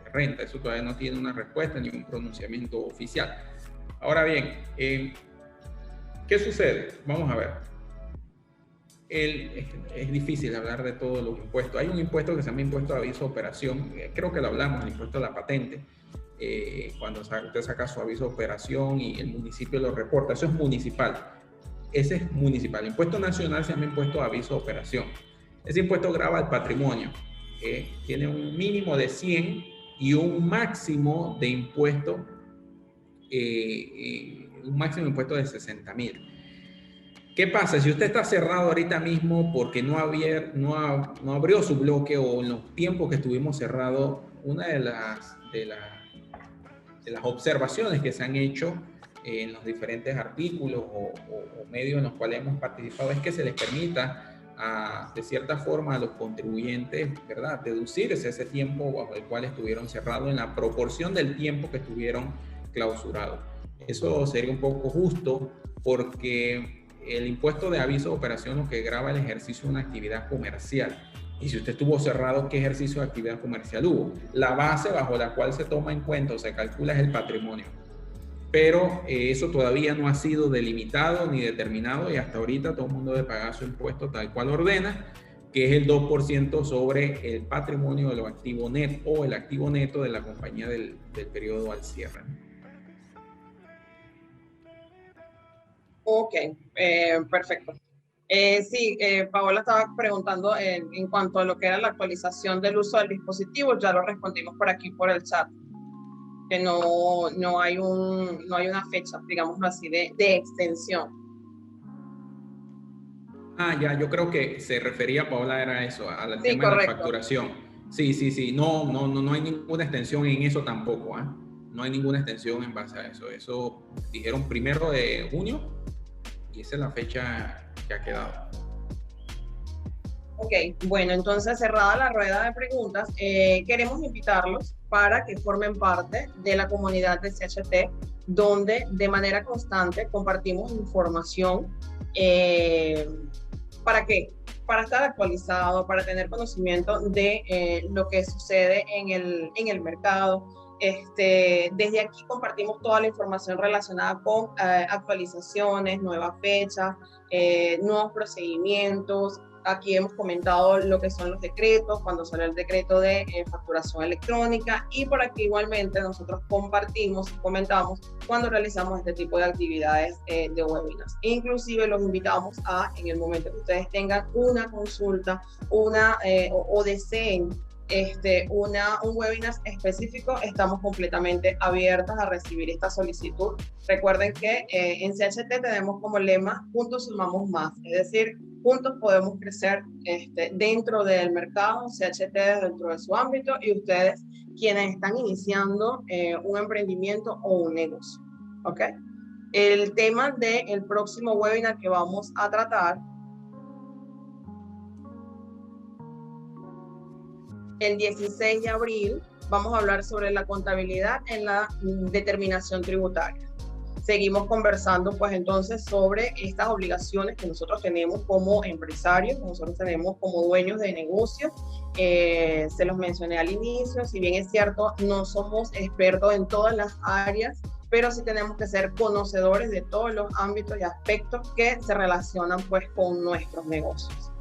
de renta. Eso todavía no tiene una respuesta ni un pronunciamiento oficial. Ahora bien, ¿qué sucede? Vamos a ver. es difícil hablar de todos los impuestos. Hay un impuesto que se llama impuesto de aviso de operación, creo que lo hablamos, el impuesto a la patente. Cuando usted saca su aviso de operación y el municipio lo reporta, eso es municipal. Ese es municipal. El impuesto nacional se llama impuesto de aviso de operación. Ese impuesto grava el patrimonio. Tiene un mínimo de 100 y un máximo de impuesto, de 60.000. ¿Qué pasa? Si usted está cerrado ahorita mismo porque no abrió su bloque, o en los tiempos que estuvimos cerrados, una de las observaciones que se han hecho en los diferentes artículos o medios en los cuales hemos participado es que se les permita de cierta forma a los contribuyentes, ¿verdad?, deducirse ese tiempo bajo el cual estuvieron cerrados en la proporción del tiempo que estuvieron clausurados. Eso sería un poco justo, porque el impuesto de aviso de operación lo que grava el ejercicio de una actividad comercial. Y si usted estuvo cerrado, ¿qué ejercicio de actividad comercial hubo? La base bajo la cual se toma en cuenta o se calcula es el patrimonio. Pero eso todavía no ha sido delimitado ni determinado, y hasta ahorita todo el mundo debe pagar su impuesto tal cual ordena, que es el 2% sobre el patrimonio de los activos netos o el activo neto de la compañía del periodo al cierre. Ok, perfecto. Sí, Paola estaba preguntando en cuanto a lo que era la actualización del uso del dispositivo. Ya lo respondimos por aquí por el chat, que no hay una fecha, digámoslo así, de extensión. Ya, yo creo que se refería, Paola, era eso, al tema correcto. de la facturación. Sí, no hay ninguna extensión en eso tampoco, ¿eh? No hay ninguna extensión en base a eso. Eso dijeron 1 de junio y esa es la fecha que ha quedado. Ok, bueno, entonces cerrada la rueda de preguntas, queremos invitarlos para que formen parte de la comunidad de CHT, donde de manera constante compartimos información. ¿Para qué? Para estar actualizado, para tener conocimiento de lo que sucede en el mercado. Desde aquí compartimos toda la información relacionada con actualizaciones, nuevas fechas, nuevos procedimientos. Aquí hemos comentado lo que son los decretos, cuando sale el decreto de facturación electrónica, y por aquí igualmente nosotros compartimos, comentamos cuando realizamos este tipo de actividades de webinars. Inclusive los invitamos a, en el momento que ustedes tengan una consulta, o deseen un webinar específico, estamos completamente abiertas a recibir esta solicitud. Recuerden que en CHT tenemos como lema: juntos sumamos más, es decir, juntos podemos crecer dentro del mercado, CHT dentro de su ámbito, y ustedes quienes están iniciando un emprendimiento o un negocio. ¿Ok? El tema del próximo webinar que vamos a tratar, el 16 de abril, vamos a hablar sobre la contabilidad en la determinación tributaria. Seguimos conversando, pues, entonces, sobre estas obligaciones que nosotros tenemos como empresarios, que nosotros tenemos como dueños de negocios. Se los mencioné al inicio, si bien es cierto, no somos expertos en todas las áreas, pero sí tenemos que ser conocedores de todos los ámbitos y aspectos que se relacionan, pues, con nuestros negocios.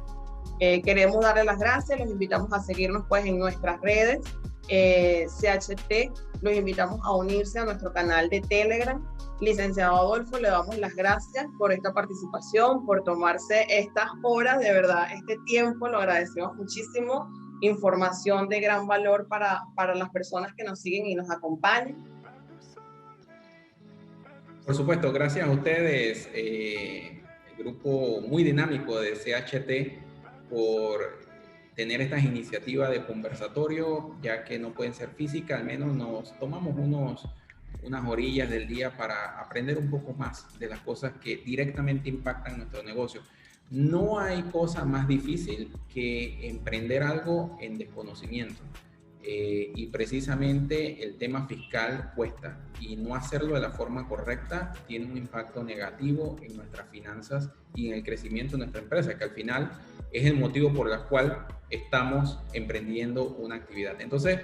Queremos darle las gracias, los invitamos a seguirnos, pues, en nuestras redes, CHT, los invitamos a unirse a nuestro canal de Telegram. Licenciado Adolfo, le damos las gracias por esta participación, por tomarse estas horas, de verdad, este tiempo, lo agradecemos muchísimo. Información de gran valor para las personas que nos siguen y nos acompañan. Por supuesto, gracias a ustedes, el grupo muy dinámico de CHT, por tener estas iniciativas de conversatorio, ya que no pueden ser físicas. Al menos nos tomamos unas orillas del día para aprender un poco más de las cosas que directamente impactan nuestro negocio. No hay cosa más difícil que emprender algo en desconocimiento. Y precisamente el tema fiscal cuesta, y no hacerlo de la forma correcta tiene un impacto negativo en nuestras finanzas y en el crecimiento de nuestra empresa, que al final es el motivo por el cual estamos emprendiendo una actividad. Entonces,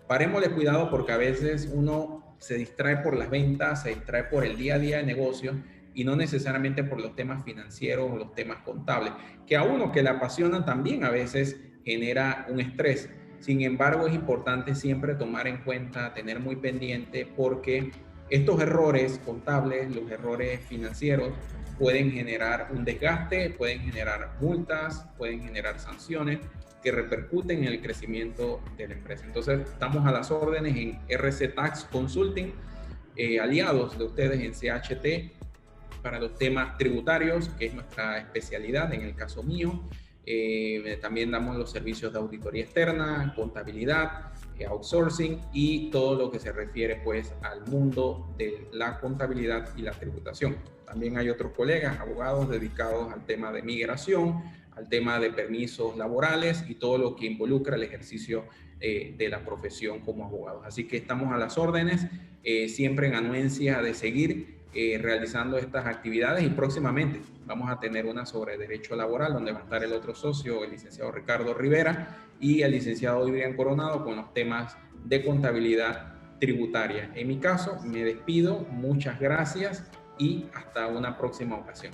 parémosle cuidado, porque a veces uno se distrae por las ventas, se distrae por el día a día de negocio y no necesariamente por los temas financieros o los temas contables, que a uno que le apasiona también a veces genera un estrés. Sin embargo, es importante siempre tomar en cuenta, tener muy pendiente, porque estos errores contables, los errores financieros, pueden generar un desgaste, pueden generar multas, pueden generar sanciones que repercuten en el crecimiento de la empresa. Entonces, estamos a las órdenes en RC Tax Consulting, aliados de ustedes en CHT para los temas tributarios, que es nuestra especialidad en el caso mío. También damos los servicios de auditoría externa, contabilidad, outsourcing y todo lo que se refiere pues al mundo de la contabilidad y la tributación. También hay otros colegas, abogados dedicados al tema de migración, al tema de permisos laborales y todo lo que involucra el ejercicio de la profesión como abogados. Así que estamos a las órdenes, siempre en anuencia de seguir realizando estas actividades, y próximamente vamos a tener una sobre derecho laboral, donde va a estar el otro socio, el licenciado Ricardo Rivera, y el licenciado Adrián Coronado con los temas de contabilidad tributaria. En mi caso, me despido, muchas gracias y hasta una próxima ocasión.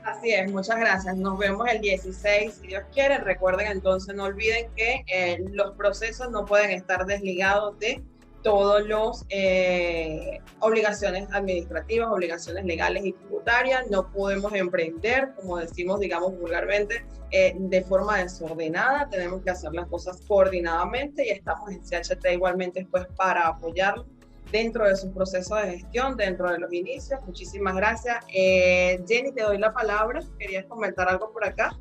Así es, muchas gracias. Nos vemos el 16, si Dios quiere. Recuerden entonces, no olviden que los procesos no pueden estar desligados de todos los obligaciones administrativas, obligaciones legales y tributarias. No podemos emprender, como decimos, digamos vulgarmente, de forma desordenada. Tenemos que hacer las cosas coordinadamente y estamos en CHT igualmente pues para apoyarlo dentro de su proceso de gestión, dentro de los inicios. Muchísimas gracias. Jenny, te doy la palabra. ¿Querías comentar algo por acá?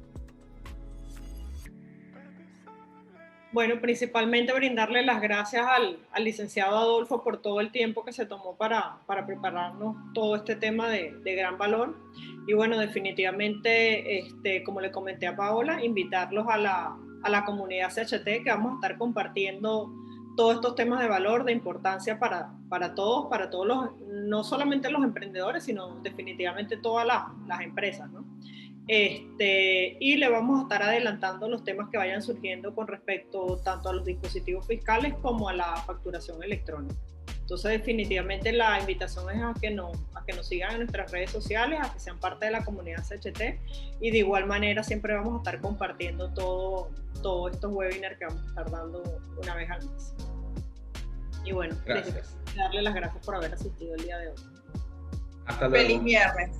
Bueno, principalmente brindarle las gracias al licenciado Adolfo por todo el tiempo que se tomó para prepararnos todo este tema de gran valor. Y bueno, definitivamente, como le comenté a Paola, invitarlos a la comunidad CHT, que vamos a estar compartiendo todos estos temas de valor, de importancia para todos no solamente los emprendedores, sino definitivamente todas las empresas, ¿no? Y le vamos a estar adelantando los temas que vayan surgiendo con respecto tanto a los dispositivos fiscales como a la facturación electrónica. Entonces, definitivamente la invitación es a que nos sigan en nuestras redes sociales, a que sean parte de la comunidad CHT, y de igual manera siempre vamos a estar compartiendo todos estos webinars que vamos a estar dando una vez al mes. Y bueno, gracias. Darle las gracias por haber asistido el día de hoy. Hasta luego. Feliz viernes.